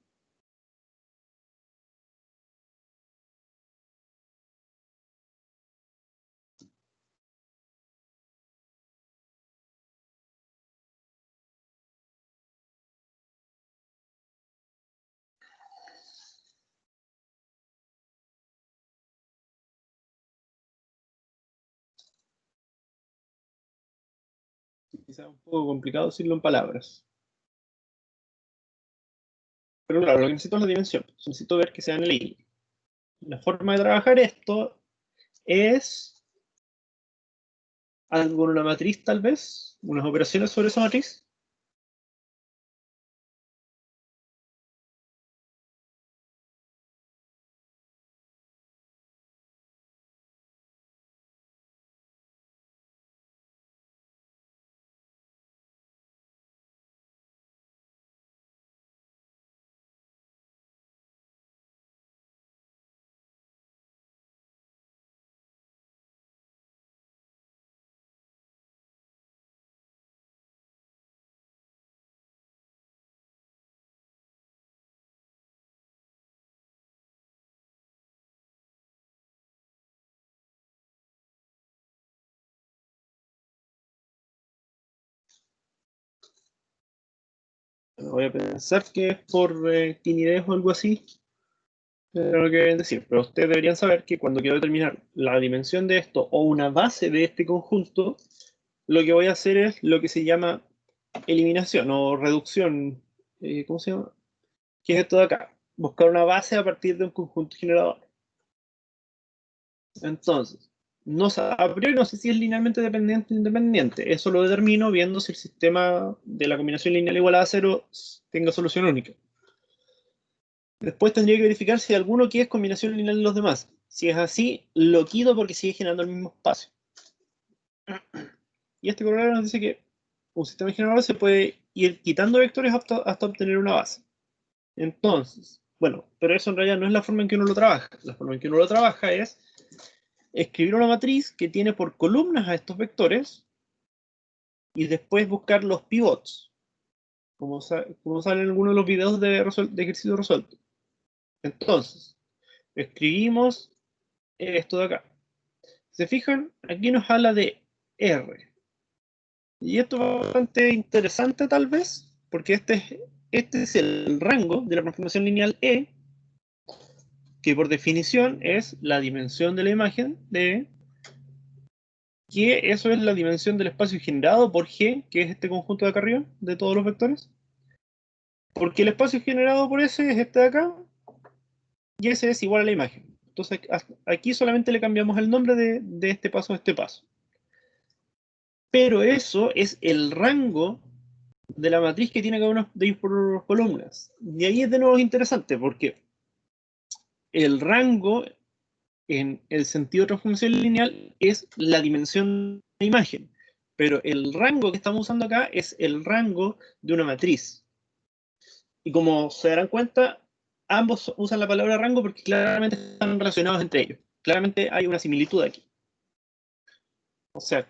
Quizá un poco complicado decirlo en palabras. Pero claro, lo que necesito es la dimensión. Necesito ver que sea en LI. La forma de trabajar esto es algo con una matriz, tal vez, unas operaciones sobre esa matriz. Voy a pensar que es por timidez o algo así. Pero lo que deben decir. Pero ustedes deberían saber que cuando quiero determinar la dimensión de esto o una base de este conjunto, lo que voy a hacer es lo que se llama eliminación o reducción. ¿Cómo se llama? ¿Qué es esto de acá? Buscar una base a partir de un conjunto generador. Entonces, a priori no sé si es linealmente dependiente o independiente. Eso lo determino viendo si el sistema de la combinación lineal igual a 0 tenga solución única. Después tendría que verificar si hay alguno que es combinación lineal de los demás. Si es así, lo quito porque sigue generando el mismo espacio. Y este corolario nos dice que un sistema generador se puede ir quitando vectores hasta obtener una base. Entonces, bueno, pero eso en realidad no es la forma en que uno lo trabaja. La forma en que uno lo trabaja es escribir una matriz que tiene por columnas a estos vectores y después buscar los pivots, como sale en algunos de los videos de ejercicio resuelto. Entonces, escribimos esto de acá. ¿Se fijan? Aquí nos habla de R. Y esto es bastante interesante tal vez, porque este es el rango de la transformación lineal E, que por definición es la dimensión de la imagen de que eso es la dimensión del espacio generado por G, que es este conjunto de acá arriba, de todos los vectores. Porque el espacio generado por ese es este de acá, y ese es igual a la imagen. Entonces aquí solamente le cambiamos el nombre de este paso a este paso. Pero eso es el rango de la matriz que tiene cada una de por columnas. Y ahí es de nuevo interesante, porque el rango en el sentido de transformación lineal es la dimensión de la imagen, pero el rango que estamos usando acá es el rango de una matriz. Y como se darán cuenta, ambos usan la palabra rango porque claramente están relacionados entre ellos. Claramente hay una similitud aquí. O sea,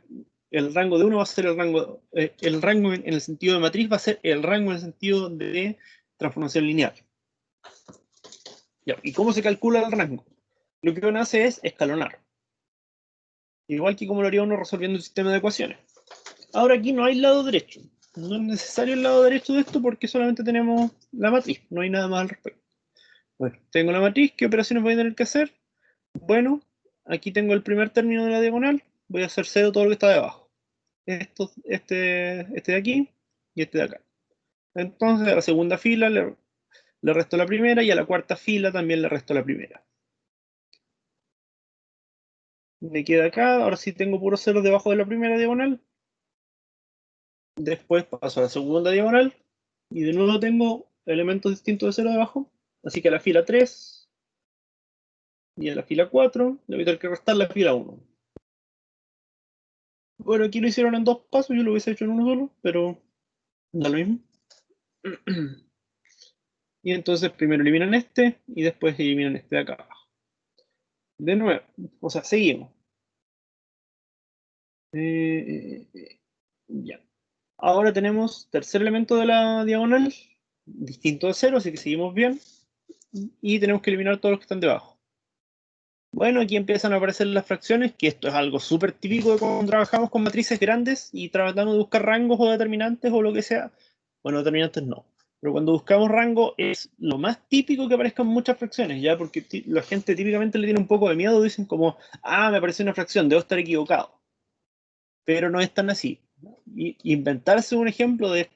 el rango de uno va a ser el rango en el sentido de matriz va a ser el rango en el sentido de transformación lineal. Ya, ¿y cómo se calcula el rango? Lo que uno hace es escalonar. Igual que como lo haría uno resolviendo un sistema de ecuaciones. Ahora aquí no hay lado derecho. No es necesario el lado derecho de esto porque solamente tenemos la matriz. No hay nada más al respecto. Bueno, tengo la matriz. ¿Qué operaciones voy a tener que hacer? Bueno, aquí tengo el primer término de la diagonal. Voy a hacer 0 todo lo que está debajo. Este de aquí y este de acá. Entonces a la segunda fila le resto la primera y a la cuarta fila también le resto la primera. Me queda acá. Ahora sí tengo puro 0 debajo de la primera diagonal. Después paso a la segunda diagonal y de nuevo tengo elementos distintos de 0 debajo. Así que a la fila 3 y a la fila 4 le voy a tener que restar la fila 1. Bueno, aquí lo hicieron en dos pasos, yo lo hubiese hecho en uno solo, pero da lo mismo. Y entonces primero eliminan este y después eliminan este de acá abajo. De nuevo, o sea, seguimos. Ya. Ahora tenemos tercer elemento de la diagonal, distinto de 0, así que seguimos bien. Y tenemos que eliminar todos los que están debajo. Bueno, aquí empiezan a aparecer las fracciones, que esto es algo súper típico de cuando trabajamos con matrices grandes y tratamos de buscar rangos o determinantes o lo que sea. Bueno, determinantes no. Pero cuando buscamos rango es lo más típico que aparezcan muchas fracciones, ¿ya? Porque la gente típicamente le tiene un poco de miedo, dicen como, ah, me apareció una fracción, debo estar equivocado. Pero no es tan así. Inventarse un ejemplo de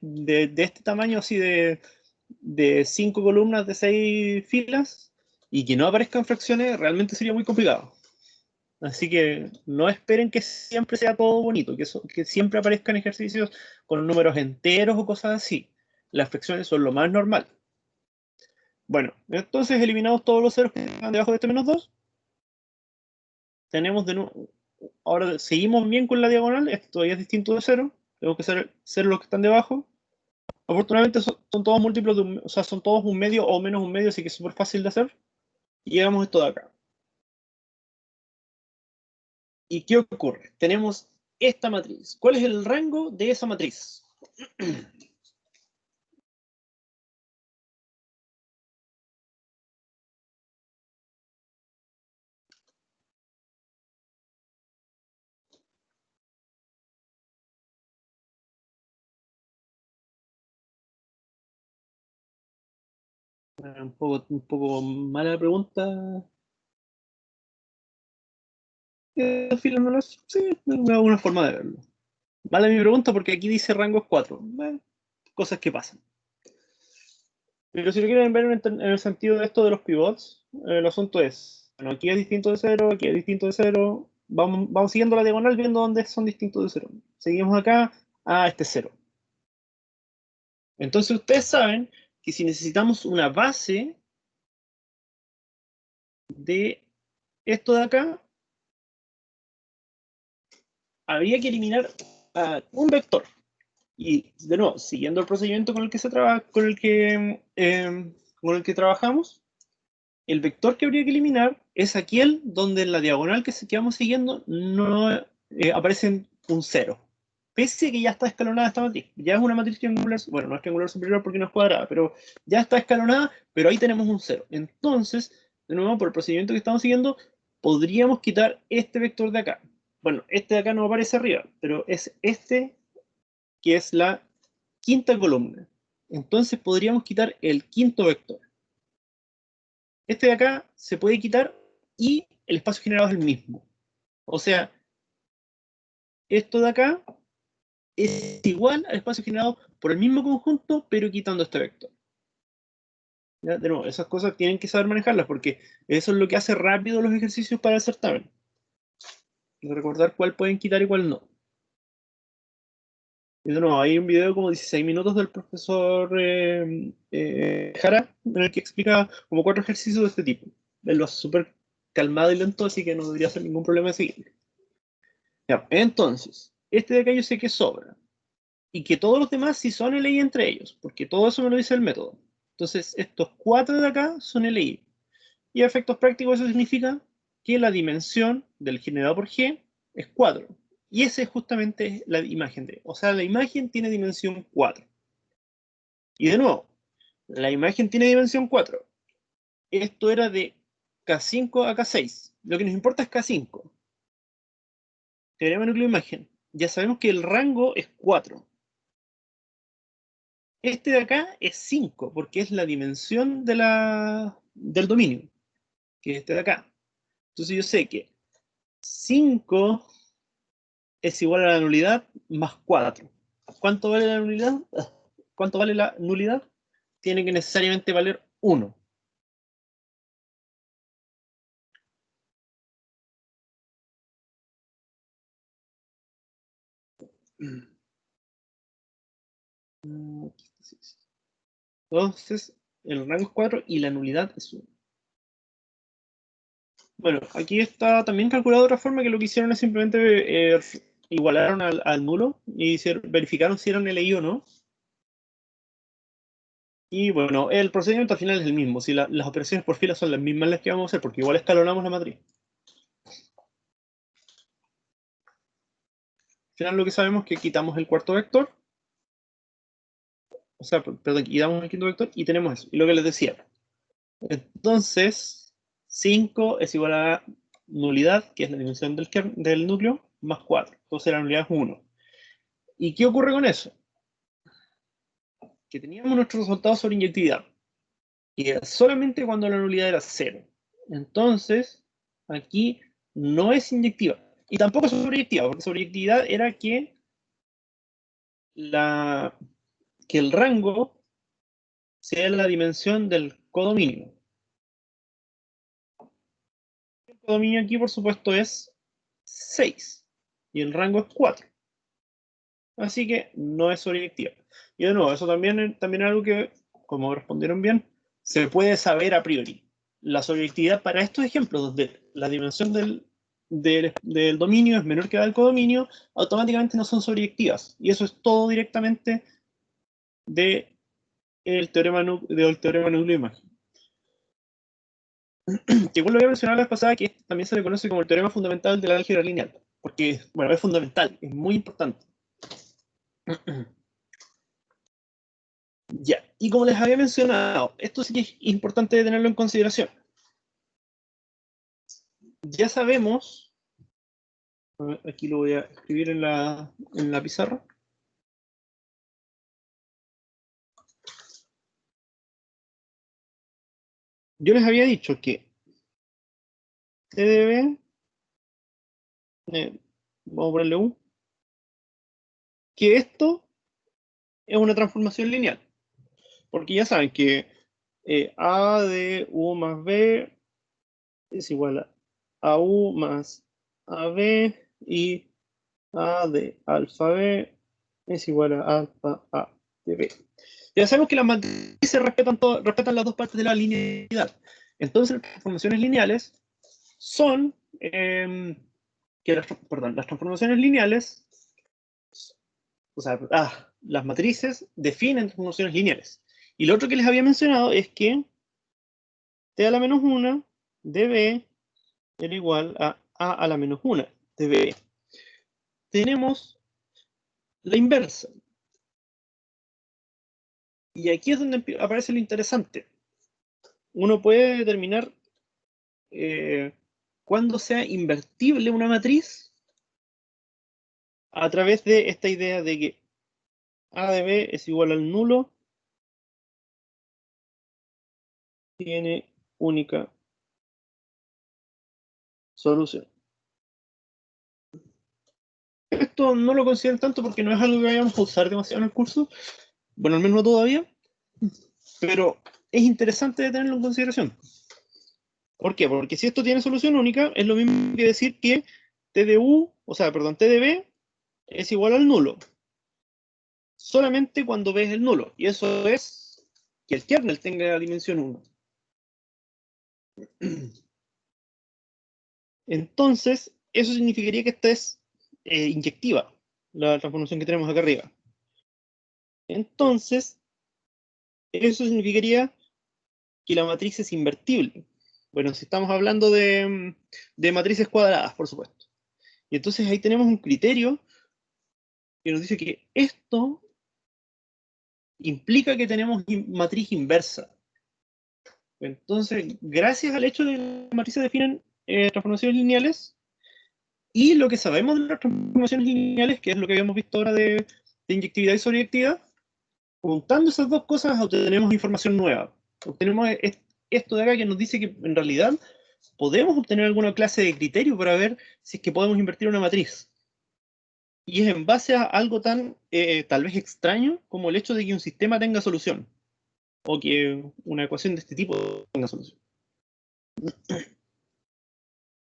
este tamaño así de 5 columnas de 6 filas y que no aparezcan fracciones realmente sería muy complicado. Así que no esperen que siempre sea todo bonito, que siempre aparezcan ejercicios con números enteros o cosas así. Las fracciones son lo más normal. Bueno, entonces eliminados todos los ceros que están debajo de este -2, tenemos de nuevo, ahora seguimos bien con la diagonal, esto todavía es distinto de 0, tengo que ser 0 los que están debajo. Afortunadamente son todos múltiplos, o sea, son todos un medio o menos un medio, así que es súper fácil de hacer. Y llegamos a esto de acá. ¿Y qué ocurre? Tenemos esta matriz. ¿Cuál es el rango de esa matriz? Un poco mala la pregunta. Filo no lo sé. Sí, es una forma de verlo. Mala mi pregunta porque aquí dice rango es 4. Cosas que pasan. Pero si lo quieren ver en el sentido de esto de los pivots, el asunto es, bueno, aquí es distinto de 0, aquí es distinto de 0. Vamos siguiendo la diagonal viendo dónde son distintos de 0. Seguimos acá, este es 0. Entonces ustedes saben que si necesitamos una base de esto de acá, habría que eliminar un vector. Y de nuevo, siguiendo el procedimiento con el que trabajamos, el vector que habría que eliminar es aquel donde en la diagonal que vamos siguiendo no aparece un 0. Pese a que ya está escalonada esta matriz. Ya es una matriz triangular, bueno, no es triangular superior porque no es cuadrada, pero ya está escalonada, pero ahí tenemos un 0. Entonces, de nuevo, por el procedimiento que estamos siguiendo, podríamos quitar este vector de acá. Bueno, este de acá no aparece arriba, pero es este que es la quinta columna. Entonces podríamos quitar el quinto vector. Este de acá se puede quitar y el espacio generado es el mismo. O sea, esto de acá es igual al espacio generado por el mismo conjunto, pero quitando este vector. ¿Ya? De nuevo, esas cosas tienen que saber manejarlas, porque eso es lo que hace rápido los ejercicios para el certamen. Recordar cuál pueden quitar y cuál no. Y de nuevo, hay un video como 16 minutos del profesor Jara, en el que explica como 4 ejercicios de este tipo. Él lo hace súper calmado y lento, así que no debería ser ningún problema de seguirlo. Ya, entonces, este de acá yo sé que sobra. Y que todos los demás sí son LI entre ellos, porque todo eso me lo dice el método. Entonces, estos 4 de acá son LI. Y a efectos prácticos eso significa que la dimensión del generado por G es 4. Y esa es justamente la imagen de. O sea, la imagen tiene dimensión 4. Y de nuevo, la imagen tiene dimensión 4. Esto era de K5 a K6. Lo que nos importa es K5. Teorema núcleo imagen. Ya sabemos que el rango es 4. Este de acá es 5, porque es la dimensión del dominio, que es este de acá. Entonces yo sé que 5 es igual a la nulidad más 4. ¿Cuánto vale la nulidad? ¿Cuánto vale la nulidad? Tiene que necesariamente valer 1. Entonces, el rango es 4 y la nulidad es 1. Bueno, aquí está también calculado de otra forma, que lo que hicieron es simplemente igualaron al nulo y verificaron si eran LI o no. Y bueno, el procedimiento al final es el mismo. Si las operaciones por fila son las mismas las que vamos a hacer, porque igual escalonamos la matriz. Al final lo que sabemos es que quitamos el cuarto vector. O sea, perdón, quitamos el quinto vector y tenemos eso. Y lo que les decía. Entonces, 5 es igual a nulidad, que es la dimensión del núcleo, más 4. Entonces la nulidad es 1. ¿Y qué ocurre con eso? Que teníamos nuestro resultado sobre inyectividad. Y era solamente cuando la nulidad era 0. Entonces, aquí no es inyectiva. Y tampoco es sobreyectiva, porque sobreyectividad era que el rango sea la dimensión del codominio. El codominio aquí, por supuesto, es 6. Y el rango es 4. Así que no es sobreyectiva. Y de nuevo, eso también es algo que, como respondieron bien, se puede saber a priori. La sobreyectividad para estos ejemplos, donde la dimensión del dominio es menor que la del codominio, automáticamente no son sobreyectivas. Y eso es todo directamente del teorema núcleo-imagen. Que igual lo había mencionado la vez pasada, que también se le conoce como el teorema fundamental de la álgebra lineal. Porque, bueno, es fundamental, es muy importante. Ya, y como les había mencionado, esto sí que es importante tenerlo en consideración. Ya sabemos, aquí lo voy a escribir en la pizarra. Yo les había dicho que TDB, vamos a ponerle U, que esto es una transformación lineal. Porque ya saben que A de U más B es igual a U más AB y A de alfa B es igual a alfa A de B. Ya sabemos que las matrices respetan las dos partes de la linealidad. Entonces, las transformaciones lineales son que las transformaciones lineales, o sea, las matrices definen transformaciones lineales. Y lo otro que les había mencionado es que t a la menos 1 de b era igual a a la menos 1 de b. Tenemos la inversa. Y aquí es donde aparece lo interesante. Uno puede determinar cuándo sea invertible una matriz a través de esta idea de que a de b es igual al nulo, tiene única solución. Esto no lo considero tanto porque no es algo que vayamos a usar demasiado en el curso, bueno, al menos no todavía, pero es interesante tenerlo en consideración. ¿Por qué? Porque si esto tiene solución única, es lo mismo que decir que t de u, o sea, perdón, t de b es igual al nulo. Solamente cuando b es el nulo. Y eso es que el kernel tenga la dimensión 1. Entonces, eso significaría que esta es inyectiva, la transformación que tenemos acá arriba. Entonces, eso significaría que la matriz es invertible. Bueno, si estamos hablando de matrices cuadradas, por supuesto. Y entonces ahí tenemos un criterio que nos dice que esto implica que tenemos matriz inversa. Entonces, gracias al hecho de que las matrices definen transformaciones lineales, y lo que sabemos de las transformaciones lineales, que es lo que habíamos visto ahora de inyectividad y sobreyectividad, juntando esas dos cosas obtenemos información nueva. Obtenemos esto de acá que nos dice que en realidad podemos obtener alguna clase de criterio para ver si es que podemos invertir una matriz. Y es en base a algo tan tal vez extraño como el hecho de que un sistema tenga solución. O que una ecuación de este tipo tenga solución.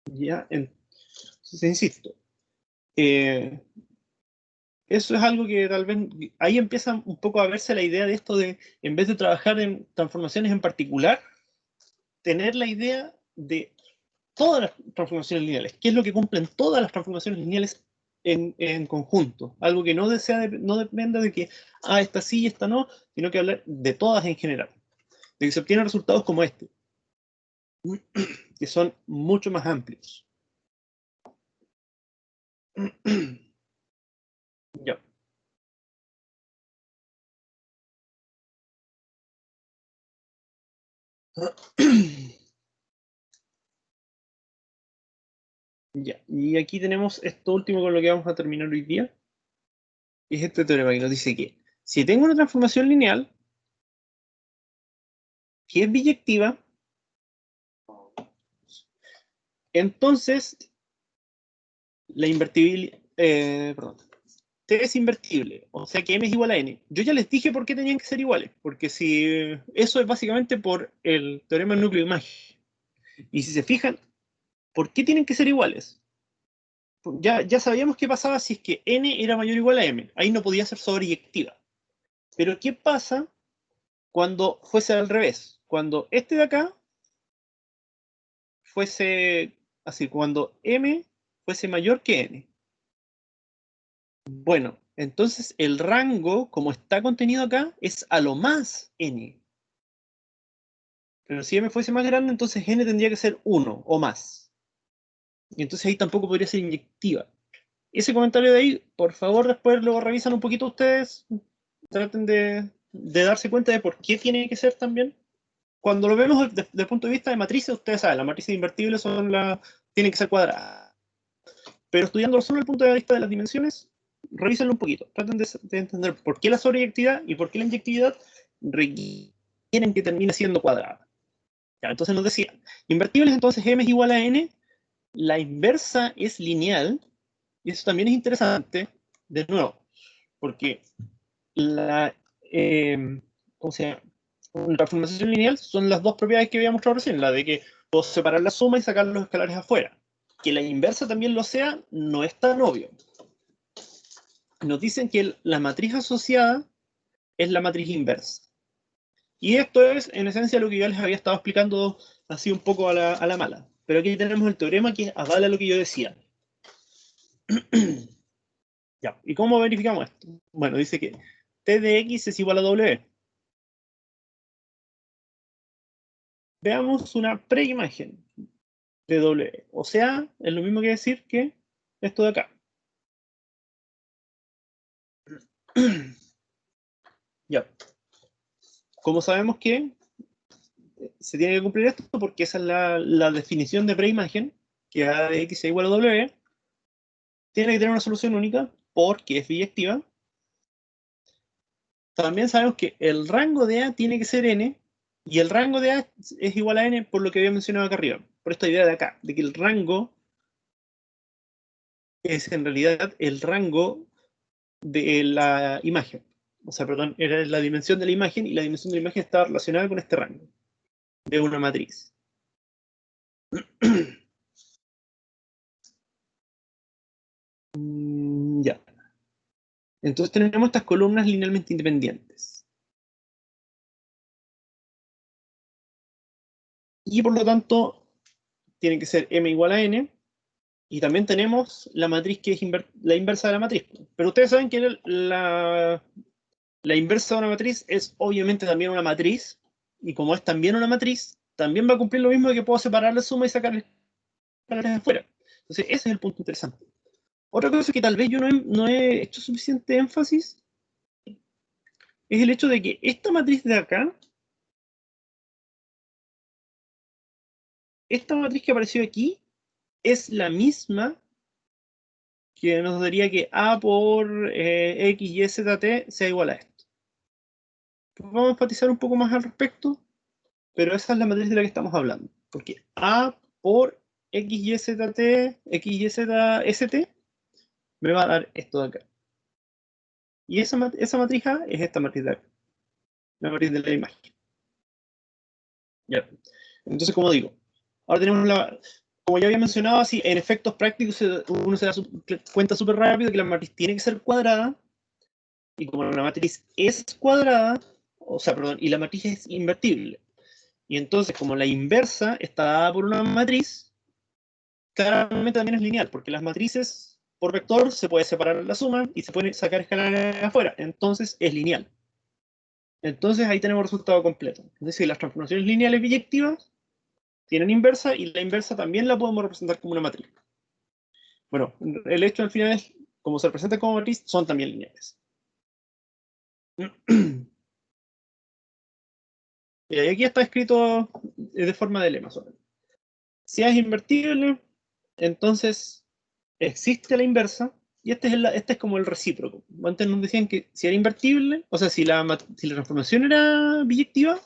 Ya, entonces, insisto. Eso es algo que tal vez ahí empieza un poco a verse la idea de esto de, en vez de trabajar en transformaciones en particular, tener la idea de todas las transformaciones lineales. ¿Qué es lo que cumplen todas las transformaciones lineales en conjunto? Algo que no dependa de que, esta sí y esta no, sino que hablar de todas en general. De que se obtienen resultados como este, que son mucho más amplios. Ya. Ya, y aquí tenemos esto último con lo que vamos a terminar hoy día. Es este teorema que nos dice que si tengo una transformación lineal que es biyectiva, entonces la invertibilidad, perdón, T es invertible, o sea que M es igual a N. Yo ya les dije por qué tenían que ser iguales, porque si eso es básicamente por el teorema del núcleo imagen. Y si se fijan, ¿por qué tienen que ser iguales? Ya sabíamos qué pasaba si es que N era mayor o igual a M. Ahí no podía ser sobreyectiva. Pero ¿qué pasa cuando fuese al revés? Cuando este de acá fuese así, cuando M fuese mayor que N. Bueno, entonces el rango, como está contenido acá, es a lo más N. Pero si M fuese más grande, entonces N tendría que ser 1 o más. Y entonces ahí tampoco podría ser inyectiva. Ese comentario de ahí, por favor, después lo revisan un poquito ustedes. Traten de darse cuenta de por qué tiene que ser también. Cuando lo vemos desde el punto de vista de matrices, ustedes saben, las matrices invertibles tienen que ser cuadradas. Pero estudiándolo solo desde el punto de vista de las dimensiones, revísenlo un poquito. Traten de entender por qué la sobreyectividad y por qué la inyectividad requieren que termine siendo cuadrada. Ya, entonces nos decían, invertibles, entonces M es igual a N, la inversa es lineal, y eso también es interesante, de nuevo, porque ¿cómo se llama? La transformación lineal son las dos propiedades que había mostrado recién, la de que puedo separar la suma y sacar los escalares afuera. Que la inversa también lo sea, no es tan obvio. Nos dicen que la matriz asociada es la matriz inversa. Y esto es, en esencia, lo que yo les había estado explicando así un poco a la mala. pero aquí tenemos el teorema que avala lo que yo decía. Ya, ¿y cómo verificamos esto? Bueno, dice que T de X es igual a W. Veamos una preimagen de W. O sea, es lo mismo que decir que esto de acá. Ya. Como sabemos que se tiene que cumplir esto porque esa es la definición de preimagen, que A de X es igual a W, tiene que tener una solución única porque es biyectiva. También sabemos que el rango de A tiene que ser N, y el rango de A es igual a N por lo que había mencionado acá arriba. Por esta idea de acá, de que el rango es en realidad el rango de la imagen. O sea, perdón, era la dimensión de la imagen, y la dimensión de la imagen estaba relacionada con este rango de una matriz. Ya. Entonces tenemos estas columnas linealmente independientes. Y por lo tanto, tiene que ser m igual a n. Y también tenemos la matriz que es la inversa de la matriz. Pero ustedes saben que la inversa de una matriz es obviamente también una matriz. Y como es también una matriz, también va a cumplir lo mismo de que puedo separar la suma y sacar escalares de afuera. Entonces, ese es el punto interesante. Otra cosa que tal vez yo no he hecho suficiente énfasis es el hecho de que esta matriz de acá, esta matriz que apareció aquí, es la misma que nos daría que A por X, Y, Z, T sea igual a esto. Vamos a enfatizar un poco más al respecto, pero esa es la matriz de la que estamos hablando. Porque A por X, Y, Z, T, X, Y, Z, S, T, me va a dar esto de acá. Y esa matriz A es esta matriz de acá, la matriz de la imagen. Ya. Entonces, como digo, ahora tenemos como ya había mencionado, así, en efectos prácticos uno se da cuenta súper rápido que la matriz tiene que ser cuadrada, y como la matriz es cuadrada, o sea, perdón, y la matriz es invertible. Y entonces, como la inversa está dada por una matriz, claramente también es lineal, porque las matrices por vector se puede separar la suma y se puede sacar escalares afuera. Entonces es lineal. Entonces ahí tenemos resultado completo. Es decir, las transformaciones lineales biyectivas tienen inversa, y la inversa también la podemos representar como una matriz. Bueno, el hecho al final es, como se representa como matriz, son también lineales. Y aquí está escrito de forma de lema solamente. Si A es invertible, entonces existe la inversa, y este es como el recíproco. Antes nos decían que si era invertible, o sea, si la transformación era biyectiva,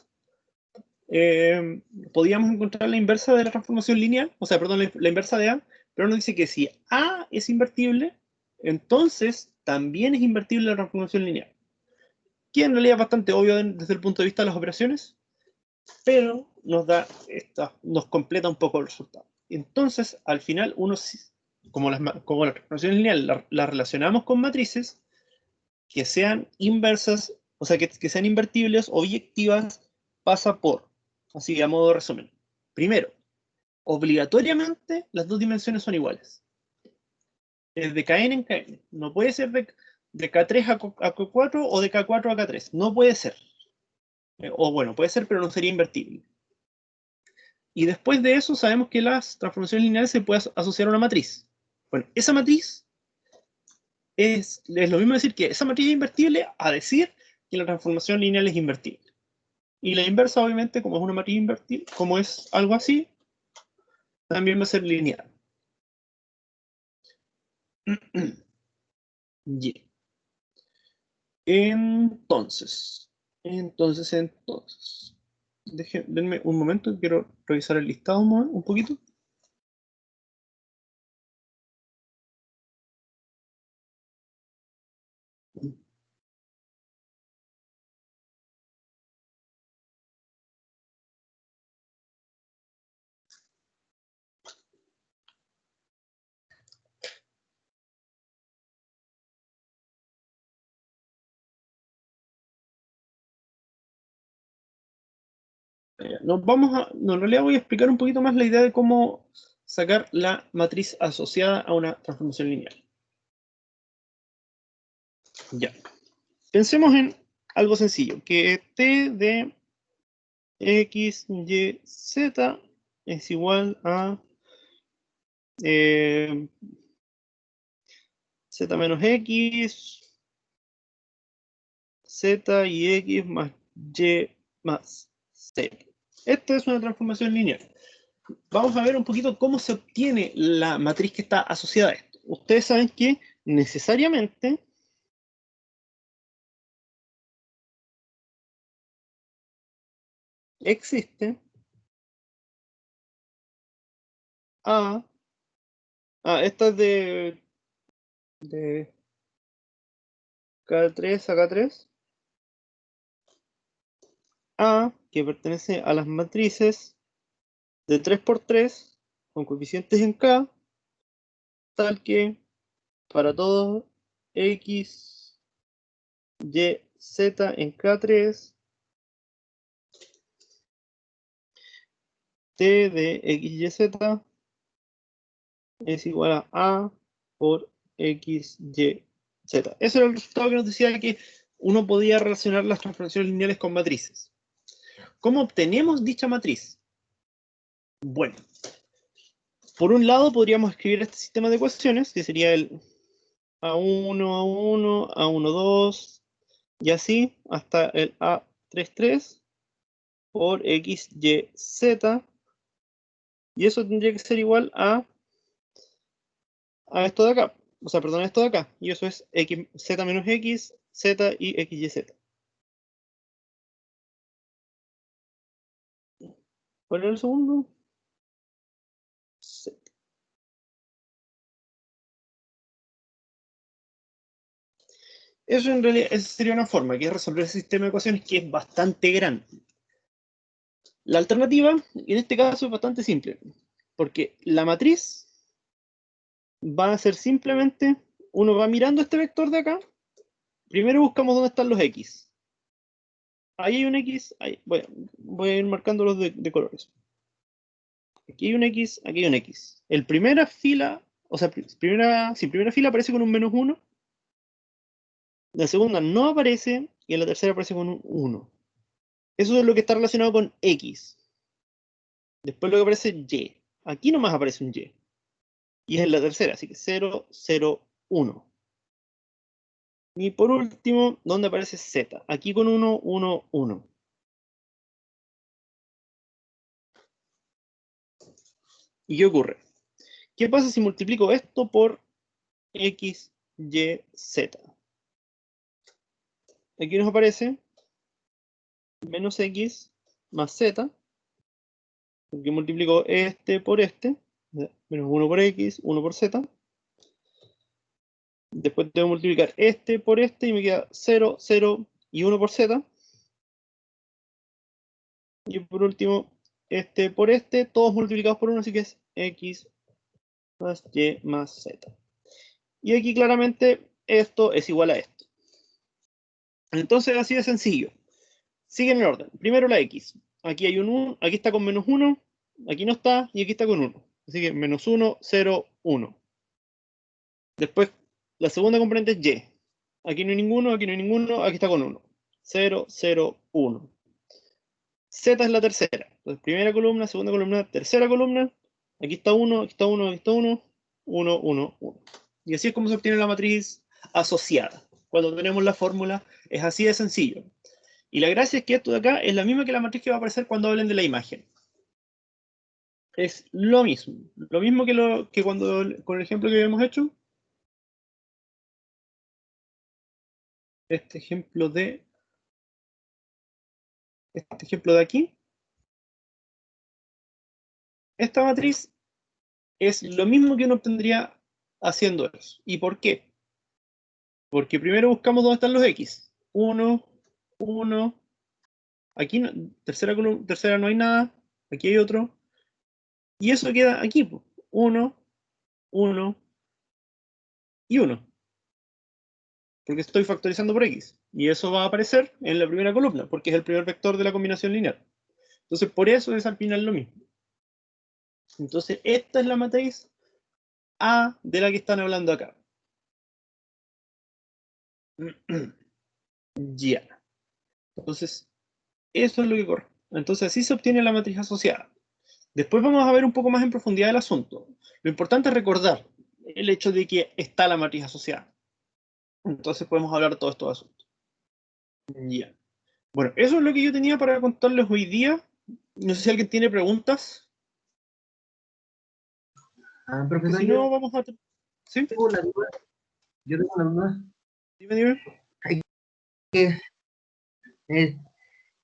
podíamos encontrar la inversa de la transformación lineal, o sea, perdón, la inversa de A, pero nos dice que si A es invertible, entonces también es invertible la transformación lineal. Que en realidad es bastante obvio desde el punto de vista de las operaciones, pero nos completa un poco el resultado. Entonces, al final, como las transformaciones lineales las relacionamos con matrices que sean inversas, o sea, que sean invertibles o biyectivas, pasa por, así a modo de resumen. Primero, obligatoriamente las dos dimensiones son iguales. Es de Kn en Kn. No puede ser de K3 a K4 o de K4 a K3. No puede ser. O bueno, puede ser, pero no sería invertible. Y después de eso sabemos que las transformaciones lineales se pueden asociar a una matriz. Bueno, esa matriz es lo mismo decir que esa matriz es invertible a decir que la transformación lineal es invertible. Y la inversa, obviamente, como es una matriz invertible, como es algo así, también va a ser lineal. Yeah. Entonces, denme un momento, quiero revisar el listado un poquito. No, en realidad voy a explicar un poquito más la idea de cómo sacar la matriz asociada a una transformación lineal. Ya. Pensemos en algo sencillo, que t de x, y, z es igual a z menos x, z y x más y más z. Esta es una transformación lineal. Vamos a ver un poquito cómo se obtiene la matriz que está asociada a esto. Ustedes saben que necesariamente existe A. Esta es de K3 a K3. A, que pertenece a las matrices de 3 por 3 con coeficientes en K, tal que para todo X, Y, Z en K3, T de X, Y, Z es igual a A por X, Y, Z. Ese era el resultado que nos decía que uno podía relacionar las transformaciones lineales con matrices. ¿Cómo obtenemos dicha matriz? Bueno, por un lado podríamos escribir este sistema de ecuaciones, que sería el A1, A1, A1, 2, y así hasta el A33 por X, Y, Z, y eso tendría que ser igual a esto de acá, o sea, perdón, a esto de acá, y eso es X, Z menos X, Z y X, Y, Z. ¿Cuál era el segundo? Z. Eso en realidad esa sería una forma, que es resolver ese sistema de ecuaciones que es bastante grande. La alternativa, en este caso, es bastante simple, porque la matriz va a ser simplemente, uno va mirando este vector de acá, primero buscamos dónde están los X. Ahí hay un X, voy a ir marcándolos de colores. Aquí hay un X, aquí hay un X. El primera fila, o sea, primera fila aparece con un -1, la segunda no aparece, y en la tercera aparece con un 1. Eso es lo que está relacionado con X. Después lo que aparece Y. Aquí nomás aparece un Y. Y es en la tercera, así que 0, 0, 1. Y por último, ¿dónde aparece Z? Aquí con 1, 1, 1. ¿Y qué ocurre? ¿Qué pasa si multiplico esto por X, Y, Z? Aquí nos aparece menos X más Z, porque multiplico este por este, menos 1 por X, 1 por Z. Después tengo que multiplicar este por este y me queda 0, 0 y 1 por Z. Y por último, este por este, todos multiplicados por 1, así que es X más Y más Z. Y aquí claramente esto es igual a esto. Entonces así de sencillo. Siguen en orden. Primero la X. Aquí hay un 1, aquí está con -1, aquí no está, y aquí está con 1. Así que -1, 0, 1. Después, la segunda componente es Y. Aquí no hay ninguno, aquí no hay ninguno, aquí está con 1. 0, 0, 1. Z es la tercera. Entonces, primera columna, segunda columna, tercera columna. Aquí está 1, aquí está 1, aquí está 1. 1, 1, 1. Y así es como se obtiene la matriz asociada. Cuando tenemos la fórmula, es así de sencillo. Y la gracia es que esto de acá es la misma que la matriz que va a aparecer cuando hablen de la imagen. Es lo mismo. Lo mismo que cuando, con el ejemplo que habíamos hecho. Este ejemplo de aquí. Esta matriz es lo mismo que uno obtendría haciendo eso. ¿Y por qué? Porque primero buscamos dónde están los X. 1, 1. Aquí, tercera no hay nada. Aquí hay otro. Y eso queda aquí. 1, 1 y 1. Porque estoy factorizando por X. Y eso va a aparecer en la primera columna, porque es el primer vector de la combinación lineal. Entonces, por eso es al final lo mismo. Entonces, esta es la matriz A de la que están hablando acá. Ya. Entonces, eso es lo que corre. Entonces, así se obtiene la matriz asociada. Después vamos a ver un poco más en profundidad el asunto. Lo importante es recordar el hecho de que está la matriz asociada. Entonces podemos hablar de todos estos asuntos. Ya. Bueno, eso es lo que yo tenía para contarles hoy día. No sé si alguien tiene preguntas. Profesor, Si no, vamos a... ¿Sí? tengo una duda. Yo tengo una duda. Dime, dime. Que, es,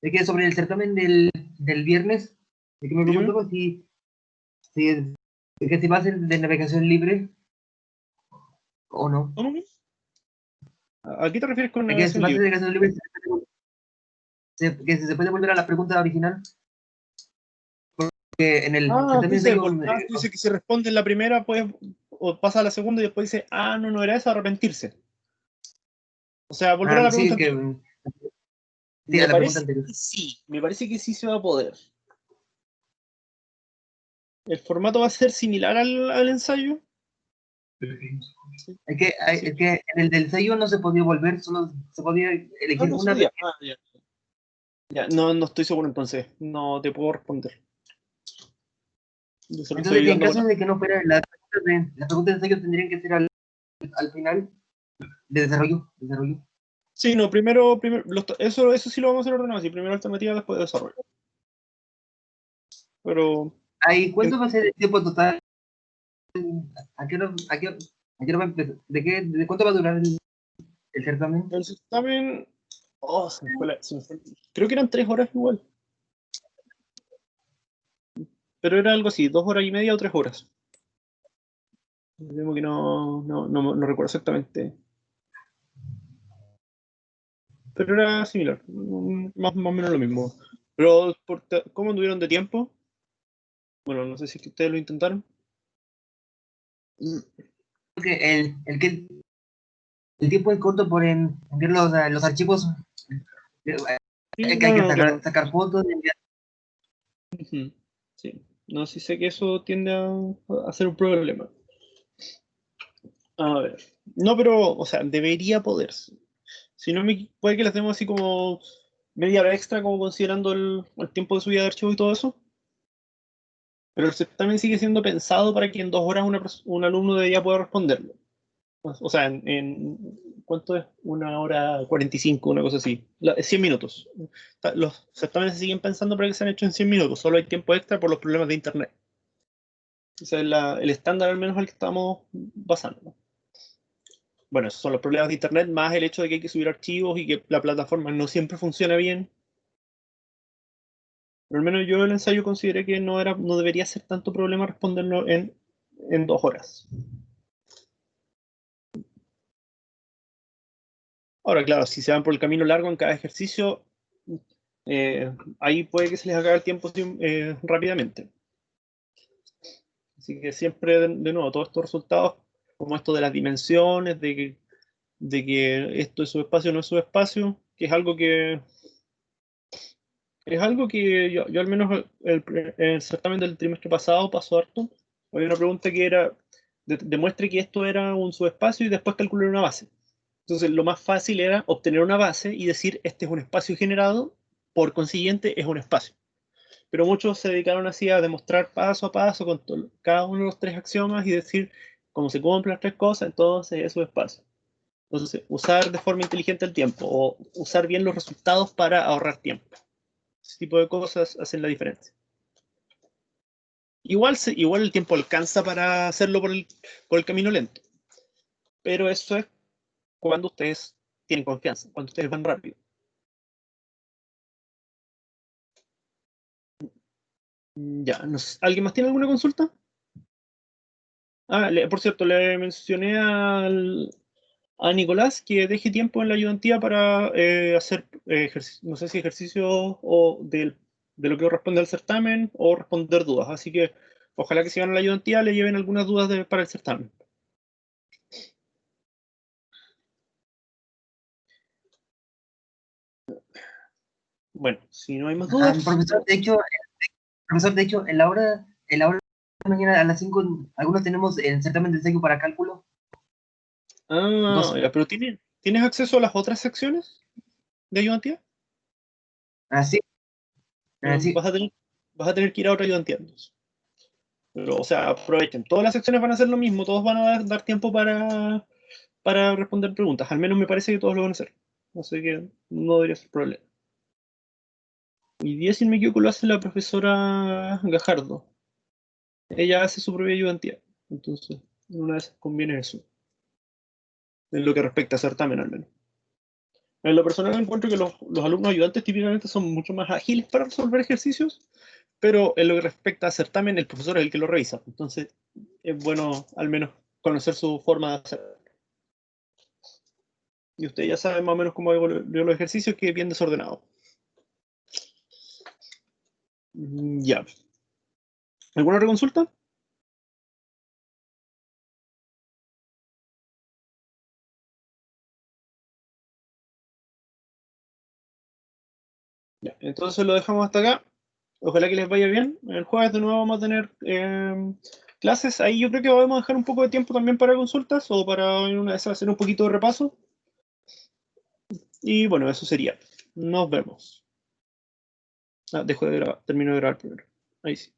es que sobre el certamen del viernes, de que me Dime. preguntaba si, que si va a ser de navegación libre o no. ¿Cómo? ¿A qué te refieres con De que si navegación va a ser de libre? navegación libre, que si se puede volver a la pregunta original. Porque en el Tú certamen de dices, ensayo, tú dices que si responde en la primera, pues, o pasa a la segunda y después dice, no, no era eso, arrepentirse. O sea, volver a la pregunta sí, que anterior. sí, Me a la pregunta parece anterior. que sí, me parece que sí se va a poder. El formato va a ser similar al ensayo. Sí, sí. Es que en el del sello no se podía volver, solo se podía elegir No se una vez. podía. Ya. Ya, no, no estoy seguro entonces. No te puedo responder. Yo solo estoy Entonces, en dando con caso de que no fuera, las preguntas de ensayo tendrían que ser al final de desarrollo. Sí, no, eso sí lo vamos a hacer ordenado. Sí, primero alternativa, después desarrollo. Pero Ahí, en ¿cuánto va a ser el tiempo total? ¿A qué hora, a qué hora va a empezar? ¿De cuánto va a durar el certamen? el certamen. Creo que eran 3 horas igual. Pero era algo así, 2 horas y media o 3 horas. Temo que no recuerdo exactamente. Pero era similar. Más o menos lo mismo. Pero, ¿cómo anduvieron de tiempo? Bueno, no sé si es que ustedes lo intentaron. Porque el tiempo es corto por enviar los archivos. Sí, Que hay que no, claro. sacar fotos. Ujú. Sí. No, sí sé que eso tiende a ser un problema. A ver. No, pero, o sea, debería poderse. Si no puede que las demos así como media hora extra, como considerando el tiempo de subida de archivo y todo eso. Pero el certamen sigue siendo pensado para que en 2 horas un alumno debería poder responderlo. O sea, ¿cuánto es? 1 hora 45, una cosa así. 100 minutos. Los certámenes se siguen pensando para que sean hechos en 100 minutos. Solo hay tiempo extra por los problemas de internet. Ese es el estándar al menos al que estamos basando. Bueno, esos son los problemas de internet, más el hecho de que hay que subir archivos y que la plataforma no siempre funciona bien. Pero al menos yo el ensayo consideré que no debería ser tanto problema responderlo en 2 horas. Ahora, claro, si se van por el camino largo en cada ejercicio, ahí puede que se les acabe el tiempo rápidamente. Así que siempre, de nuevo, todos estos resultados, como esto de las dimensiones, de que esto es subespacio o no es subespacio, que es algo que yo al menos el certamen del trimestre pasado pasó harto. Había una pregunta que era, demuestre que esto era un subespacio y después calcular una base. Entonces, lo más fácil era obtener una base y decir, este es un espacio generado, por consiguiente, es un espacio. Pero muchos se dedicaron así a demostrar paso a paso con cada uno de los 3 axiomas y decir, cómo se cumplen las 3 cosas, entonces es un espacio. Entonces, usar de forma inteligente el tiempo o usar bien los resultados para ahorrar tiempo. Ese tipo de cosas hacen la diferencia. Igual el tiempo alcanza para hacerlo por el camino lento, pero eso es cuando ustedes tienen confianza, cuando ustedes van rápido. Ya, no sé, ¿alguien más tiene alguna consulta? Por cierto, le mencioné a Nicolás que deje tiempo en la ayudantía para hacer no sé si ejercicio o de lo que corresponde al certamen o responder dudas. Así que ojalá que si van a la ayudantía le lleven algunas dudas para el certamen. Bueno, si no hay más dudas. Profesor, de hecho, en la hora de mañana a las 5, algunos tenemos el certamen de seco para cálculo. Ah, Dos. ya, pero ¿tienes acceso a las otras secciones de ayudantía? Así, Vas así. a tener, vas a tener que ir a otra ayudantía, entonces. Pero, o sea, aprovechen. Todas las secciones van a hacer lo mismo, todos van a dar tiempo para responder preguntas. Al menos me parece que todos lo van a hacer. Así que no debería ser problema. Hoy día, si no me equivoco, lo hace la profesora Gajardo. Ella hace su propia ayudantía. Entonces, en una vez conviene eso. En lo que respecta a certamen, al menos. En lo personal encuentro que los alumnos ayudantes típicamente son mucho más ágiles para resolver ejercicios, pero en lo que respecta a certamen, el profesor es el que lo revisa. Entonces, es bueno al menos conocer su forma de hacer. Y usted ya sabe más o menos cómo hago yo los ejercicios, que es bien desordenado. Ya. ¿Alguna otra consulta? Ya. Entonces lo dejamos hasta acá. Ojalá que les vaya bien. El jueves de nuevo vamos a tener clases. Ahí yo creo que vamos a dejar un poco de tiempo también para consultas o para en una de esas hacer un poquito de repaso. Y bueno, eso sería. Nos vemos. Ah, dejo de grabar, termino de grabar primero. Ahí sí.